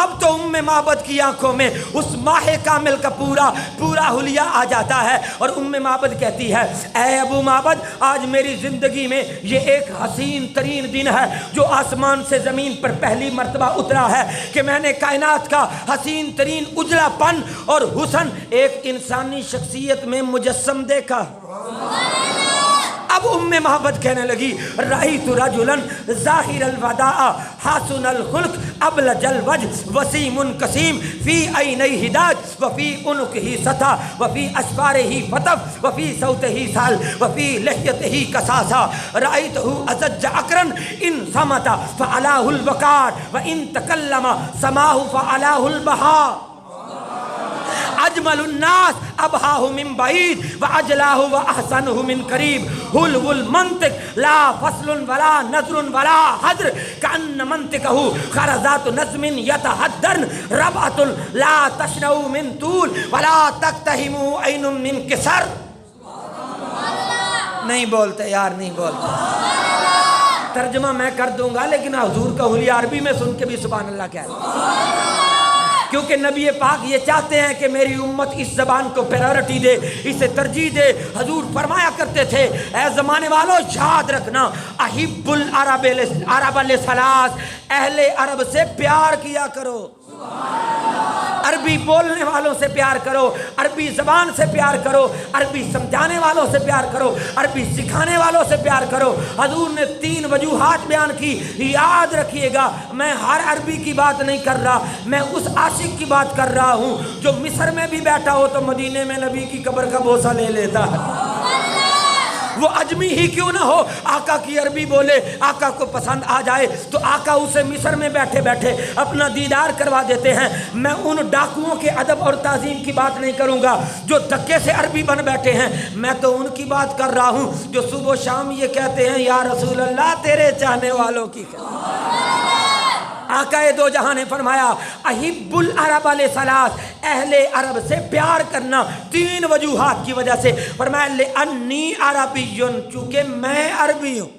اب تو ام معبد کی آنکھوں میں اس ماہ کامل کا پورا حلیہ آ جاتا ہے اور ام معبد کہتی ہے اے ابو معبد آج میری زندگی میں یہ ایک حسین ترین دن ہے جو آسمان سے زمین پر پہلی مرتبہ اترا ہے کہ میں نے کائنات کا حسین ترین اجلا پن اور حسن ایک انسانی شخصیت میں مجسم دیکھا. اب ام معبد کہنے لگی رأیت رجلا ظاہر الوداع حسن الخلق ابلج الوجه وسیم کسیم فی عینیہ ہداج وفی عنقہ سطا وفی اشفارہ فتف وفی صوتہ سال وفی لحیتہ کساسا رأیتہ ازج اقرن ان صمت فعلاه الوقار وان تکلم سماہ فعلاه البہا اجمل الناس ابہاہ من بعید واجلاہ واحسنہ من قریب حلو المنطق لا فصل ولا نظر ولا حدر کأن منطقہ خرزات نظم یتحدرن ربعۃ لا تشنع من طول ولا تقتحم عین من کسر. نہیں بولتے یار، نہیں بولتے. ترجمہ میں کر دوں گا لیکن حضور کا حلیہ عربی میں سن کے بھی سبحان اللہ کہہ رہے، کیونکہ نبی پاک یہ چاہتے ہیں کہ میری امت اس زبان کو پریورٹی دے، اسے ترجیح دے. حضور فرمایا کرتے تھے اے زمانے والوں یاد رکھنا احب العرب لثلاث، اہل عرب سے پیار کیا کرو، عربی بولنے والوں سے پیار کرو، عربی زبان سے پیار کرو، عربی سمجھانے والوں سے پیار کرو، عربی سکھانے والوں سے پیار کرو. حضور نے 3 وجوہات بیان کی. یاد رکھیے گا میں ہر عربی کی بات نہیں کر رہا، میں اس عاشق کی بات کر رہا ہوں جو مصر میں بھی بیٹھا ہو تو مدینے میں نبی کی قبر کا بوسہ لے لیتا ہے. وہ اجمی ہی کیوں نہ ہو، آقا کی عربی بولے، آقا کو پسند آ جائے تو آقا اسے مصر میں بیٹھے بیٹھے اپنا دیدار کروا دیتے ہیں. میں ان ڈاکوؤں کے ادب اور تعظیم کی بات نہیں کروں گا جو دھکے سے عربی بن بیٹھے ہیں، میں تو ان کی بات کر رہا ہوں جو صبح و شام یہ کہتے ہیں یا رسول اللہ تیرے چاہنے والوں کی. آقا دو جہاں نے فرمایا احب العرب لثلاث، اہل عرب سے پیار کرنا 3 وجوہات کی وجہ سے. فرمایا لأنی عربی، چونکہ میں عربی ہوں.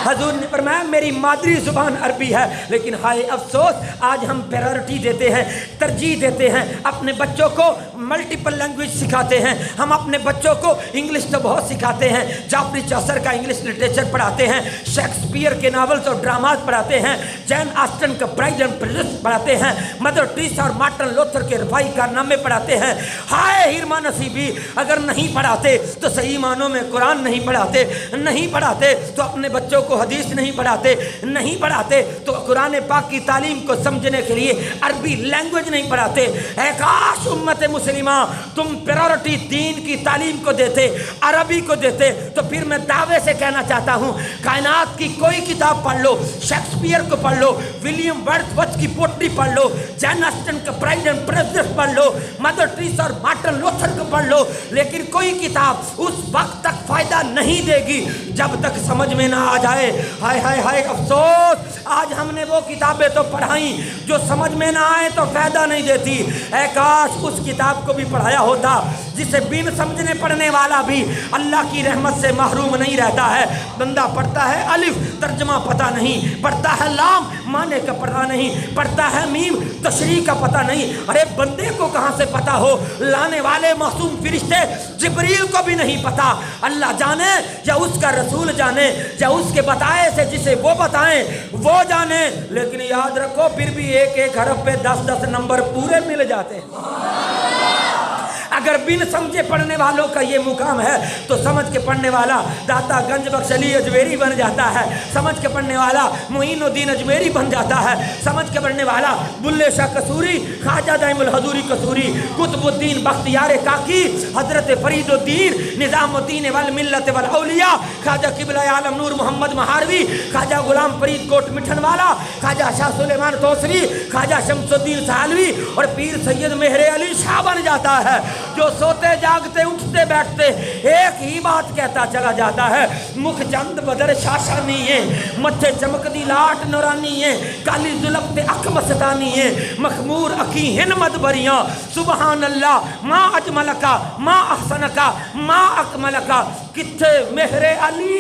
حضور نے فرمایا میری مادری زبان عربی ہے، لیکن ہائے افسوس آج ہم پریورٹی دیتے ہیں، ترجیح دیتے ہیں، اپنے بچوں کو ملٹیپل لینگویج سکھاتے ہیں. ہم اپنے بچوں کو انگلش تو بہت سکھاتے ہیں، جافری چوسر کا انگلش لٹریچر پڑھاتے ہیں، شیکسپیئر کے ناولز اور ڈراماز پڑھاتے ہیں، جین آسٹن کا پرائڈ اینڈ پریجوڈیس پڑھاتے ہیں، مدر ٹریسا اور مارٹن لوتھر کے رفائی کارنامے پڑھاتے ہیں. ہائے ہیرما نصیبی اگر نہیں پڑھاتے تو صحیح معنوں میں قرآن نہیں پڑھاتے، نہیں پڑھاتے تو اپنے بچوں کو حدیث نہیں پڑھاتے، نہیں پڑھاتے تو قرآن پاک کی تعلیم کو سمجھنے کے لیے عربی لینگویج نہیں پڑھاتے. اے کاش امت مسلمہ تم پریورٹی دین کی تعلیم کو دیتے، عربی کو دیتے. تو پھر میں دعوے سے کہنا چاہتا ہوں کائنات کی کوئی کتاب پڑھ لو، شیکسپیئر کو پڑھ لو، ولیم ورڈسورتھ کی پوٹری پڑھ لو، جین آسٹن کا پرائڈ اینڈ پریجوڈیس پڑھ لو، مدر ٹریسا اور مارٹن لوتھر کو پڑھ لو، لیکن کوئی کتاب اس وقت تک فائدہ نہیں دے گی جب تک سمجھ میں نہ آ جائے. ہائے ہائے ہائے افسوس آج ہم نے وہ کتابیں تو پڑھائیں جو سمجھ میں نہ آئے تو فائدہ نہیں دیتی. اے کاش اس کتاب کو بھی پڑھایا ہوتا جسے بن سمجھنے پڑھنے والا بھی اللہ کی رحمت سے محروم نہیں رہتا ہے. بندہ پڑھتا ہے الف ترجمہ پتہ نہیں، پڑھتا ہے لام معنی کا پتہ نہیں، پڑھتا ہے میم تشریح کا پتہ نہیں. ارے بندے کو کہاں سے پتہ ہو؟ لانے والے معصوم فرشتے جبریل کو بھی نہیں پتہ. اللہ جانے یا اس کا رسول جانے یا اس کے بتائے سے جسے وہ بتائیں وہ جانے. لیکن یاد رکھو پھر بھی ایک ایک حرف پہ 10 نمبر پورے مل جاتے ہیں. اگر بن سمجھے پڑھنے والوں کا یہ مقام ہے تو سمجھ کے پڑھنے والا داتا گنج بخش علی اجمیری بن جاتا ہے، سمجھ کے پڑھنے والا معین الدین اجمیری بن جاتا ہے، سمجھ کے پڑھنے والا بلے شاہ قصوری، خواجہ دائم الحضوری قصوری، قطب الدین بختیار کاکی، حضرت فرید الدین نظام الدین والملت والاولیاء، خواجہ قبلہ عالم نور محمد مہاروی، خواجہ غلام فرید کوٹ مٹھن والا، خواجہ شاہ سلیمان توسری، خواجہ شمس الدین سالوی اور پیر سید مہر علی شاہ بن جاتا ہے، جو سوتے جاگتے اٹھتے بیٹھتے ایک ہی بات کہتا چلا جاتا ہے، مکھ چند بدر شاشانی ہے، متھے چمک دی لاٹ نورانی ہے، کالی زلفت اک مستانی ہے، مخمور اکی ہن مد بریاں، سبحان اللہ ما اجملکا ما احسنکا ما اکملکا، کتھے مہر علی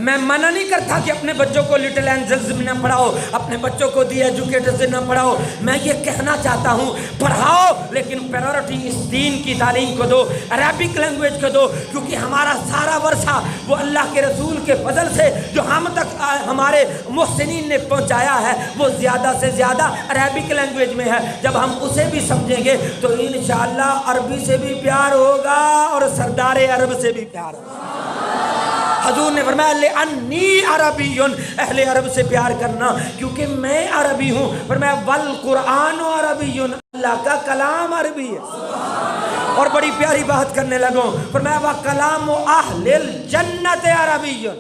میں منع نہیں کرتا کہ اپنے بچوں کو لٹل اینجلز میں نہ پڑھاؤ، اپنے بچوں کو دی ایجوکیٹر سے نہ پڑھاؤ، میں یہ کہنا چاہتا ہوں پڑھاؤ لیکن پریورٹی اس دین کی تعلیم کو دو، عربک لینگویج کو دو، کیونکہ ہمارا سارا ورثہ وہ اللہ کے رسول کے فضل سے جو ہم تک ہمارے محسنین نے پہنچایا ہے وہ زیادہ سے زیادہ عربک لینگویج میں ہے، جب ہم اسے بھی سمجھیں گے تو انشاءاللہ عربی سے بھی پیار ہوگا اور سردار عرب سے بھی پیار ہوگا۔ حضور نے فرمایا لِأَنِّي عَرَبِيٌّ، اہل عرب سے پیار کرنا کیونکہ میں عربی ہوں، فرمایا وَالْقُرْآنُ عَرَبِيٌّ، اللہ کا کلام عربی ہے۔ اور بڑی پیاری بات کرنے لگوں، فرمایا وَكَلَامُ أَهْلِ الْجَنَّةِ عَرَبِيٌّ،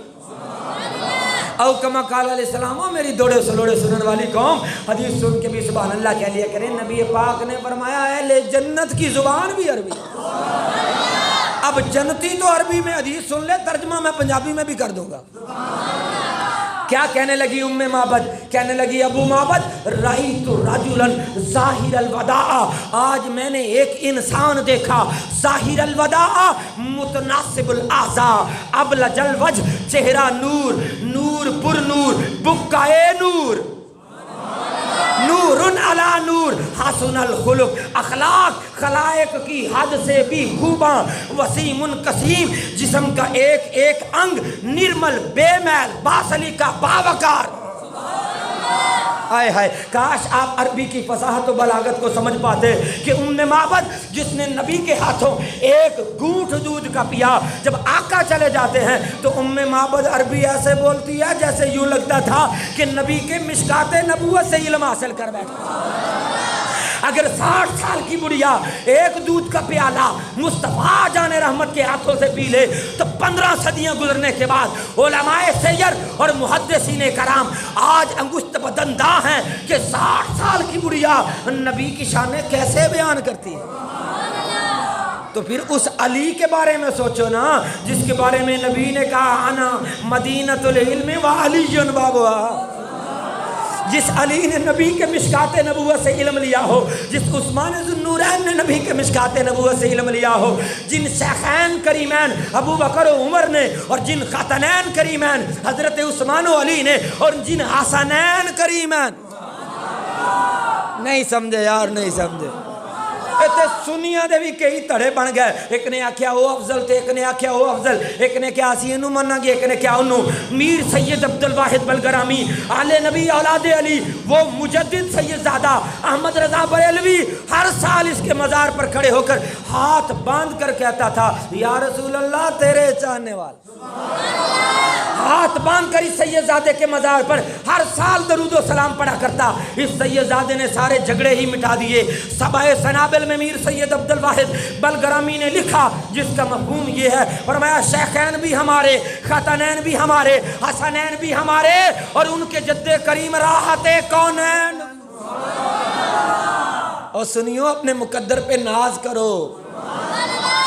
او کما قال علیہ السلام، میری دوڑے سلوڑے سنن والی قوم حدیث سن کے بھی سبحان اللہ کہہ لیا کریں، نبی پاک نے فرمایا اہل جنت کی زبان بھی عربی ہے۔ اب جنتی تو عربی میں حدیث سن لے، ترجمہ میں پنجابی میں بھی کر دوں گا۔ کیا کہنے لگی ام معبد؟ کہنے لگی ابو معبد رأیت رجلا ظاہر الوداع، آج میں نے ایک انسان دیکھا ظاہر الوداع متناسب الاعضاء ابلج الوجہ، چہرہ نور، نور پر نور، بکائے نور، نور علی نور، حسن الخلق، اخلاق خلائق کی حد سے بھی خوباں، وسیم قسیم، جسم کا ایک ایک انگ نرمل بے میل باسلی کا باوقار۔ آئے ہائے کاش آپ عربی کی فصاحت و بلاغت کو سمجھ پاتے کہ ام معبد جس نے نبی کے ہاتھوں ایک گھونٹ دودھ کا پیا، جب آقا چلے جاتے ہیں تو ام معبد عربی ایسے بولتی ہے جیسے یوں لگتا تھا کہ نبی کے مشکات نبوت سے علم حاصل کر بیٹھا۔ اگر 60 سال کی بڑھیا ایک دودھ کا پیالہ مصطفیٰ جان رحمت کے ہاتھوں سے پی لے تو 15 صدیاں گزرنے کے بعد علماء سیر اور محدثین کرام آج انگشت بدنداں ہیں کہ 60 سال کی بڑھیا نبی کی شانیں کیسے بیان کرتی ہے۔ تو پھر اس علی کے بارے میں سوچو نا جس کے بارے میں نبی نے کہا انا مدینۃ العلم وعلی بابها، جس علی نے نبی کے مشکات نبوت سے علم لیا ہو، جس عثمان ذو النورین نے نبی کے مشکات نبوت سے علم لیا ہو، جن شیخین کریمین ابو بکر و عمر نے اور جن خاتنین کریمین حضرت عثمان و علی نے اور جن حسنین کریمین، نہیں سمجھے یار، نہیں سمجھے۔ تے سنیاں دے بھی کئی تڑے بن گئے، ایک نے آکھیا وہ افضل تے ایک نے آکھیا وہ افضل، ایک نے کیا اسی انہوں مننا گے ایک نے کیا انہوں۔ میر سید عبدالواحد بلگرامی آل نبی اولاد علی، وہ مجدد سید زادہ احمد رضا بریلوی ہر سال اس کے مزار پر کھڑے ہو کر ہاتھ باندھ کر کہتا تھا یا رسول اللہ تیرے چاہنے والے، ہاتھ باندھ کر اس سید زادے کے مزار پر ہر سال درود و سلام پڑھا کرتا۔ اس سید زادے نے سارے جھگڑے ہی مٹا دیے۔ سبع سنابل میں میر سید عبدالواحد بلگرامی نے لکھا جس کا مفہوم یہ ہے، فرمایا شیخین بھی ہمارے، خاتنین بھی ہمارے، حسنین بھی ہمارے اور ان کے جد کریم راحت کونین۔ اور سنیو اپنے مقدر پہ ناز کرو۔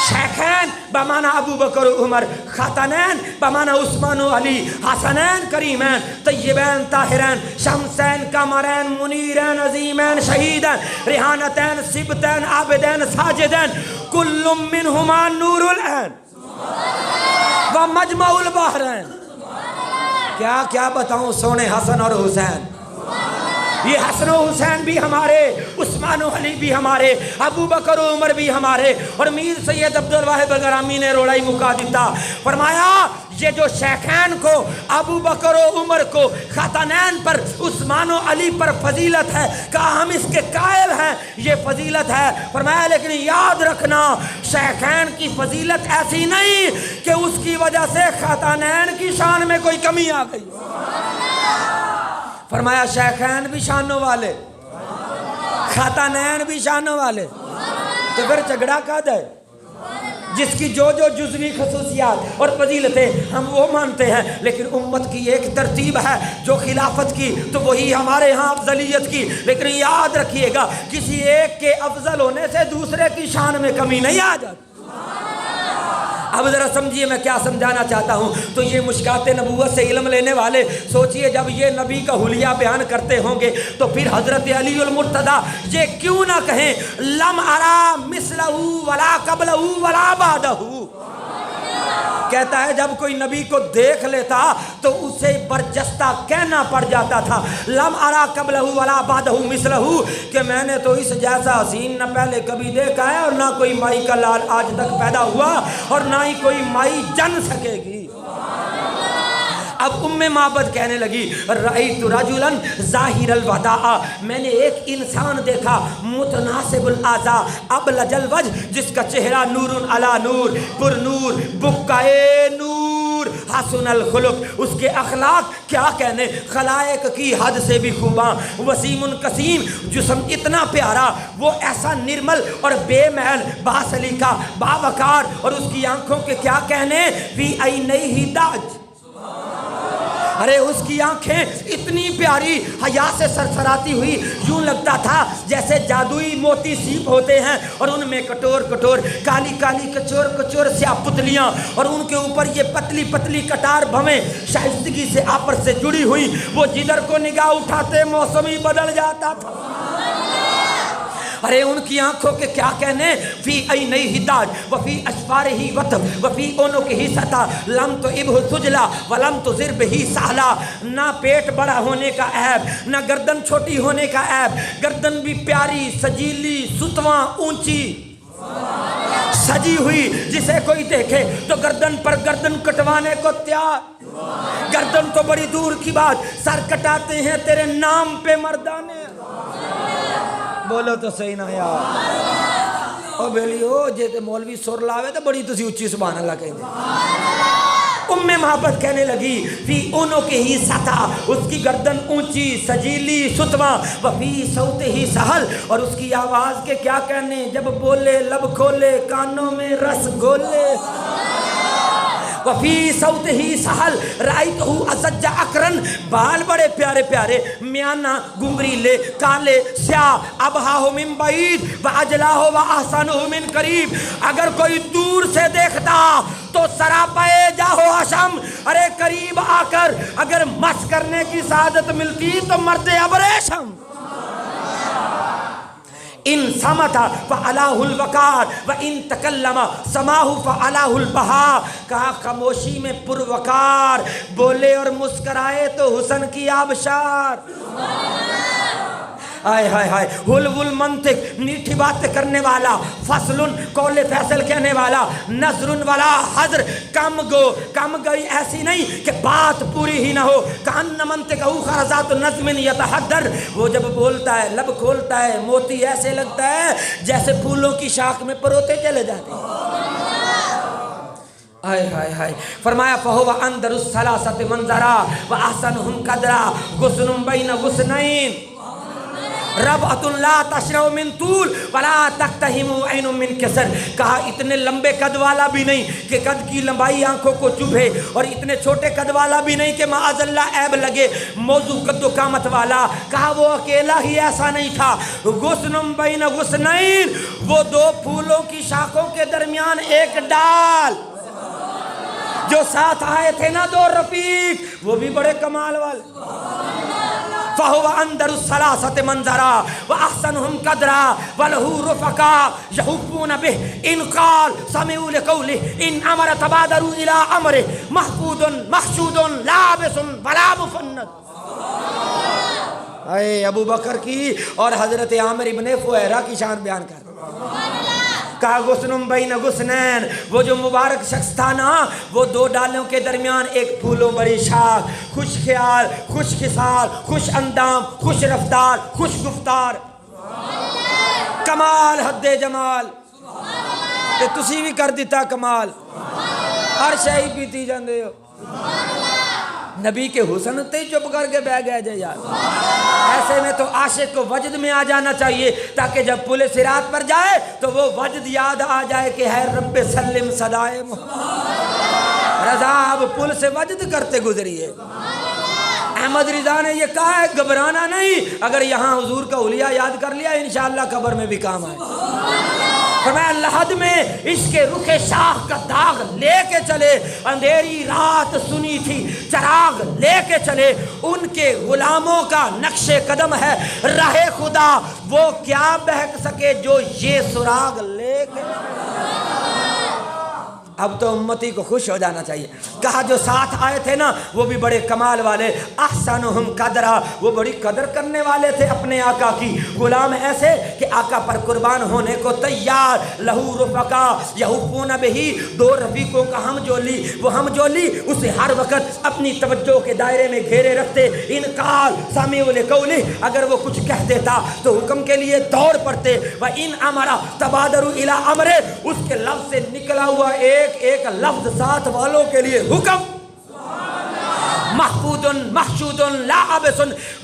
شیخین بمانا ابو بکر و عمر، خاتنین بمانا عثمان و علی، حسنین کریمین، طیبین طاہرین، شمسین قمرین، منیرین عظیمین، شہیدین، ریحانتین، سبتین، عابدین، ساجدین، کل منہما نور العین و مجمع البحرین۔ کیا کیا بتاؤں سونے حسن اور حسین، یہ حسن و حسین بھی ہمارے، عثمان و علی بھی ہمارے، ابو بکر و عمر بھی ہمارے، اور میر سید عبدالواحد الگرامی نے روڑائی مکا دیتا، فرمایا یہ جو شیخین کو، ابو بکر و عمر کو، خاتنین پر، عثمان و علی پر فضیلت ہے، کہا ہم اس کے قائل ہیں، یہ فضیلت ہے، فرمایا لیکن یاد رکھنا شیخین کی فضیلت ایسی نہیں کہ اس کی وجہ سے خاتنین کی شان میں کوئی کمی آ گئی، فرمایا شیخین بھی شانوں والے، خاتنین بھی شانوں والے، تو پھر جھگڑا کد ہے؟ جس کی جو جزوی خصوصیات اور فضیلتیں ہم وہ مانتے ہیں، لیکن امت کی ایک ترتیب ہے جو خلافت کی، تو وہی ہمارے ہاں افضلیت کی، لیکن یاد رکھیے گا کسی ایک کے افضل ہونے سے دوسرے کی شان میں کمی نہیں آ جاتی۔ اب ذرا سمجھیے میں کیا سمجھانا چاہتا ہوں، تو یہ مشکات نبوت سے علم لینے والے سوچئے جب یہ نبی کا حلیہ بیان کرتے ہوں گے تو پھر حضرت علی المرتضی یہ کیوں نہ کہیں لم ارا مثلہ ولا قبلہ ولا بعدہ، کہتا ہے جب کوئی نبی کو دیکھ لیتا تو اسے برجستہ کہنا پڑ جاتا تھا، لم ارا قبلہ ولا بعدہ مثلہ، کہ میں نے تو اس جیسا حسین نہ پہلے کبھی دیکھا ہے اور نہ کوئی مائی کا لال آج تک پیدا ہوا اور نہ ہی کوئی مائی جن سکے گی۔ اب معبد کہنے لگی رأیت رجلا ظاہر الوداع، میں نے ایک انسان دیکھا متناسب الاعضاء ابلج الوجہ، جس کا چہرہ نور علی نور، پر نور، بکائے نور، حسن الخلق، اس کے اخلاق کیا کہنے، خلائق کی حد سے بھی خوباں، وسیم قسیم، جسم اتنا پیارا، وہ ایسا نرمل اور بے میل، باسلیقہ، باوقار، اور اس کی آنکھوں کے کیا کہنے، فی عینیہ داج، ارے اس کی آنکھیں اتنی پیاری، حیا سے سرسراتی ہوئی، یوں لگتا تھا جیسے جادوئی موتی سیپ ہوتے ہیں اور ان میں کٹور کٹور کالی کالی کچور کچور سیاہ پتلیاں، اور ان کے اوپر یہ پتلی پتلی کٹار بھویں شائستگی سے آپس سے جڑی ہوئی، وہ جدھر کو نگاہ اٹھاتے موسم ہی بدل جاتا تھا۔ ارے ان کی آنکھوں کے کیا کہنے، فی عینیہ داج وفی اشفارہ وطب وفی عنقہ سطا، لم تعبہ سجلا ولم تضر بہ سہلا، نہ پیٹ بڑا ہونے کا عیب، نہ گردن چھوٹی ہونے کا عیب، گردن بھی پیاری سجیلی ستواں اونچی سجی ہوئی، جسے کوئی دیکھے تو گردن پر گردن کٹوانے کو تیار، گردن تو بڑی دور کی بات، سر کٹاتے ہیں تیرے نام پہ مردانے، بولو تو صحیح نہ یار، او بیلیو جے تے مولوی سر لاوے تو بڑی تسی اچھی سبحان اللہ کہیں دے۔ محبت کہنے لگی فی عنقہ ہی سطح، اس کی گردن اونچی سجیلی ستواں، وفی صوتہ ہی سہل، اور اس کی آواز کے کیا کہنے، جب بولے لب کھولے کانوں میں رس گولے، وفی صوتہ ہی سہل، رائتہ ازج اکرن، بال بڑے پیارے پیارے، میانہ گنگریلے کالے سیاہ، ابہاہ من بعید واجلاہ واحسنہ من قریب، اگر کوئی دور سے دیکھتا تو سراپائے جاہو حشم، ارے قریب آ کر اگر مس کرنے کی سعادت ملتی تو مرد ابریشم، ان سمتا فعلاہ الوقار و ان تکلم سماہ فعلاہ البہا، کہا خاموشی میں پروقار، بولے اور مسکرائے تو حسن کی آبشار، آئے ہائے ہائے، حلو المنطق میٹھی بات کرنے والا، فصل قول فیصل کہنے والا، نظر والا حضر، کم گو کم گئی ایسی نہیں کہ بات پوری ہی نہ ہو، کان منطق او خرزات نظم یتحدر، وہ جب بولتا ہے لب کھولتا ہے موتی ایسے لگتا ہے جیسے پھولوں کی شاخ میں پروتے چلے جاتے ہیں، آئے ہائے ہائے، فرمایا فہو اندر الثلاثۃ منظرا واحسنہم قدرا، غصن بین غصنین، ربعۃ لا تشرع من طول ولا تقتحم عین من کسر، کہا اتنے لمبے قد والا بھی نہیں کہ قد کی لمبائی آنکھوں کو چبھے، اور اتنے چھوٹے قد والا بھی نہیں کہ معاذ اللہ عیب لگے، موضوع قد و قامت والا، کہا وہ اکیلا ہی ایسا نہیں تھا، غصن بین غصنین، وہ دو پھولوں کی شاخوں کے درمیان ایک ڈال، جو ساتھ آئے تھے نا دو رفیق، وہ بھی بڑے کمال والے، فہو اندر الثلاثۃ منظرا واحسنہم قدرا ولہ رفقا یحبون بہ، ان قال سمعوا لقولہ، ان امر تبادروا الی امرہ، محفوظ محشود لابس ولا مفند، اے ابو بکر کی اور حضرت عامر ابن فہیرہ کی شان بیان کر. کہا غصن بین غصنین، وہ جو مبارک شخص تھا نا، وہ دو ڈالوں کے درمیان ایک پھولوں بڑی شاخ، خوش خیال، خوش خصال، خوش اندام، خوش رفتار، خوش گفتار، کمال حد جمال. تے تسی بھی کر دیتا کمال، ہر شے پیتی جاندے ہو. نبی کے حسن تے ہی چپ کر کے بہ گئے جے یار. ایسے میں تو عاشق کو وجد میں آ جانا چاہیے تاکہ جب پل صراط پر جائے تو وہ وجد یاد آ جائے کہ ہے رب سلم صدائے محمد. رضا اب پل سے وجد کرتے گزریے. احمد رضا نے یہ کہا ہے گھبرانا نہیں، اگر یہاں حضور کا حلیہ یاد کر لیا انشاءاللہ قبر میں بھی کام آئے. فرمایا لحد میں عشق رخ شاہ کا داغ لے کے چلے، اندھیری رات سنی تھی چراغ لے کے چلے. ان کے غلاموں کا نقش قدم ہے راہ خدا، وہ کیا بہک سکے جو یہ سراغ لے کے. اب تو امتی کو خوش ہو جانا چاہیے. کہا جو ساتھ آئے تھے نا وہ بھی بڑے کمال والے، احسنہم قدرا، وہ بڑی قدر کرنے والے تھے اپنے آقا کی. غلام ایسے کہ آقا پر قربان ہونے کو تیار. لہو رفقا یحفون بہی، دو رفیقوں کا ہم جولی، وہ ہم جولی اسے ہر وقت اپنی توجہ کے دائرے میں گھیرے رکھتے. انقال سامع لقولہ، اگر وہ کچھ کہہ دیتا تو حکم کے لیے دوڑ پڑتے. وَإِنْ أَمَرَ تَبَادَرُوا إِلَىٰ أَمْرِهِ، اس کے لفظ سے نکلا ہوا ایک لفظ ساتھ والوں کے لیے حکم. محفوظ محشود لا عبث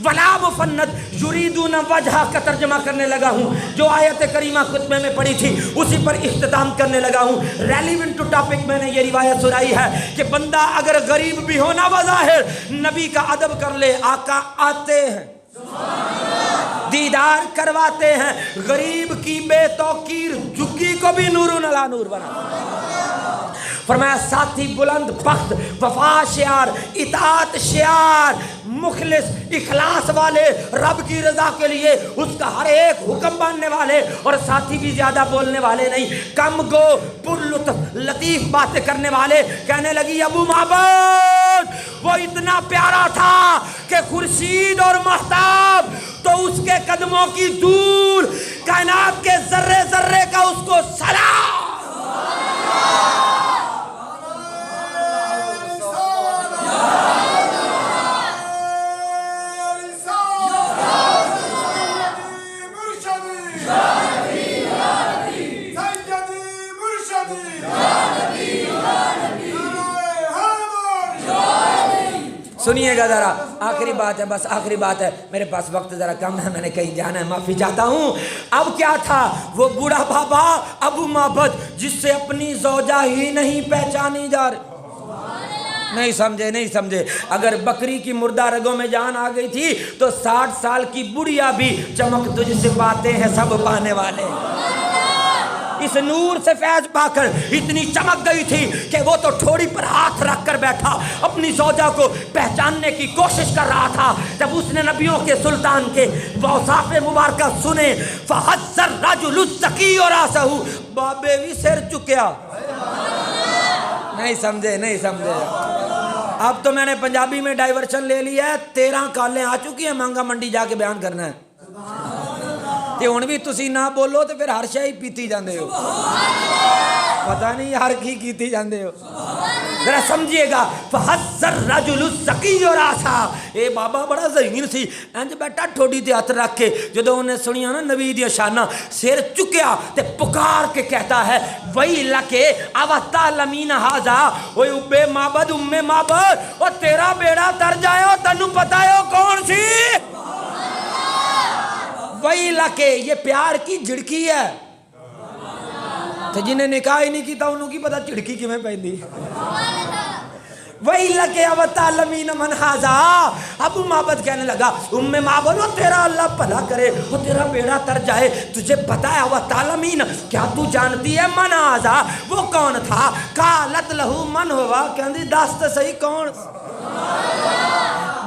ولا مفند یریدون وجہ کا ترجمہ کرنے لگا ہوں. جو آیت کریمہ خطبے میں پڑھی تھی اسی پر اختتام کرنے لگا ہوں. ریلیونٹ ٹو ٹاپک میں نے یہ روایت سنائی ہے کہ بندہ اگر غریب بھی ہونا بظاہر نبی کا ادب کر لے، آقا آتے ہیں دیدار کرواتے ہیں. غریب کی بے توقیر جھگی کو بھی نور علی نور بنا. فرمایا ساتھی بلند بخت، وفا شعار، اطاعت شعار، مخلص اخلاص والے، رب کی رضا کے لیے اس کا ہر ایک حکم ماننے والے، اور ساتھی بھی زیادہ بولنے والے نہیں، کم گو پر لطف لطیف باتیں کرنے والے. کہنے لگی ابو معبد وہ اتنا پیارا تھا کہ خورشید اور مہتاب تو اس کے قدموں کی دور، کائنات کے ذرے ذرے کا اس کو سلام. سنیے گا ذرا، آخری بات ہے، بس آخری بات ہے، میرے پاس وقت ذرا کم ہے، میں نے کہیں جانا ہے، معافی چاہتا ہوں. اب کیا تھا وہ بوڑھا بابا ابو معبد جس سے اپنی زوجہ ہی نہیں پہچانی جا رہی. نہیں سمجھے. اگر بکری کی مردہ رگوں میں جان آ گئی تھی تو 60 سال کی بڑھیا بھی چمک تجھ سے پاتے ہیں سب پانے والے. اس نور سے فیض پا کر اتنی چمک گئی تھی کہ وہ تو ٹھوڑی پر ہاتھ رکھ کر بیٹھا اپنی زوجہ کو پہچاننے کی کوشش کر رہا تھا. جب اس نے نبیوں کے سلطان کے اوصاف مبارکہ سنے، فَحَزَّ الرَّجُلُ الزَّكِيُّ رَأْسَهُ، بابے بھی سر چکیا. نہیں سمجھے. اب تو میں نے پنجابی میں ڈائیورشن لے لیا ہے، 13 کالیں آ چکی ہیں، مانگا منڈی جا کے بیان کرنا ہے. تے ہن بھی تسی نہ بولو تو پھر ہر شے ہی پیتی جاندے ہو، پتہ نہیں ہر کی کیتی جاندے ہو. ذرا سمجھیے گا. فَحَزَّ الرَّجُلُ الزَّكِيُّ رَأْسَهُ، اے بابا بڑا ذہین سی، انج بیٹا ٹھوڈی تے ہاتھ رکھ کے جدوں انہیں سنیا نا نبی دی شاناں، سر چکیا تے پکار کے کہتا ہے وَيْلَكَ أَوَتَعْلَمِينَ هَذَا، اوے ابے معبد ام معبد، او تیرا بیڑا تر جائے، او تینوں پتہ ہے او کون سی؟ وہی لکے، یہ پیار کی جھڑکی ہے. تو جنہیں نکاح ہی نہیں کیتا انہوں کی پتا جھڑکی کیویں پہندی. وہی لکے اوتعلمین من ھذا. ابو معبد کہنے لگا ام معبد، وہ تیرا اللہ بھلا کرے، وہ تیرا بیڑا تر جائے، تجھے پتا ہے اوتعلمین، کیا تو جانتی ہے من ھذا وہ کون تھا؟ قالت لہو من ہوا، کہندی دس تے صحیح کون.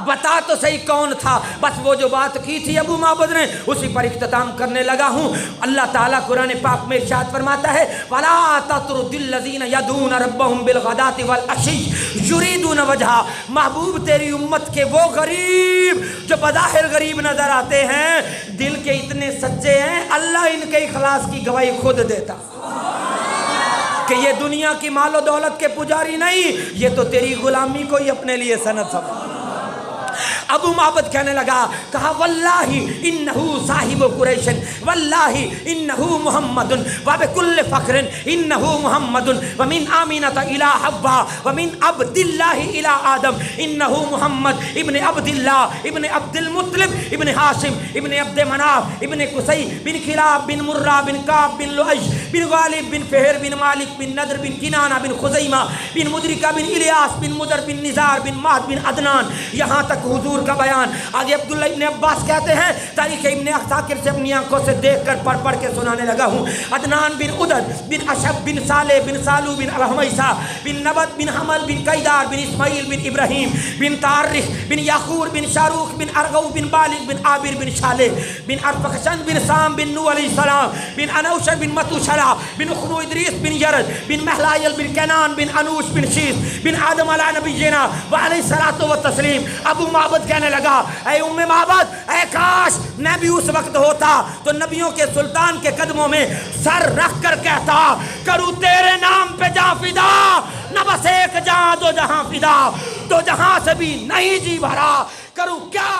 بتا تو صحیح کون تھا؟ بس وہ جو بات کی تھی ابو معبد نے اسی پر اختتام کرنے لگا ہوں۔ اللہ تعالیٰ قرآن پاک میں ارشاد فرماتا ہے وَلَا تَطْرُدِ الَّذِينَ يَدْعُونَ رَبَّهُمْ بِالْغَدَاةِ وَالْعَشِيِّ يُرِيدُونَ وَجْهَهُ۔ محبوب تیری امت کے وہ غریب جو بظاہر غریب نظر آتے ہیں، دل کے اتنے سچے ہیں، اللہ ان کے اخلاص کی گواہی خود دیتا کہ یہ دنیا کی مال و دولت کے پجاری نہیں، یہ تو تیری غلامی کو ہی اپنے لیے سند سمجھا۔ ابو معبد کہنے لگا، کہا واللہ انہو صاحب قریش، واللہ انہو محمد وبکل فخر انہو محمد ومن آمینۃ الی حوا ومن عبد اللہ الی آدم انہو محمد ابن عبد اللہ ابن عبد المطلب ابن ہاشم ابن عبد مناف ابن قصی بن کلاب بن مرہ بن کعب بن لؤی بن غالب بن فہر بن مالک بن نضر بن کنانہ بن خزیمہ بن مدرکہ بن الیاس بن مدر بن نزار بن مہد بن عدنان۔ یہاں تک حضور کا بیان۔ آگے عبداللہ ابن عباس کہتے ہیں تاریخ ابن عساکر سے اپنی آنکھوں سے دیکھ کر پڑھ کے سنانے لگا ہوں۔ عدنان بن عدد بن اشب بن صالح بن سالو بن الحمیسہ بن نبت بن حمل بن قیدار بن اسماعیل بن ابراہیم بن تارخ بن یاخور بن شاروخ بن ارغو بن بالغ بن عابر بن شالح بن ارفخشن بن سام بن نوح علیہ السلام بن انوشر بن متوشرہ بن اخنو ادریس بن یرد بن محلائل بن کنان بن انوش بن شیس بن آدم علی نبینا وعلیہ الصلاۃ والتسلیم۔ ابو معبد کہنے لگا، اے ام معبد، اے کاش میں بھی اس وقت ہوتا تو نبیوں کے سلطان کے قدموں میں سر رکھ کر کہتا کروں تیرے نام پہ جاں فدا، نہ بس ایک جاں دو جہاں فدا، دو جہاں سے بھی نہیں جی بھرا، کروں کیا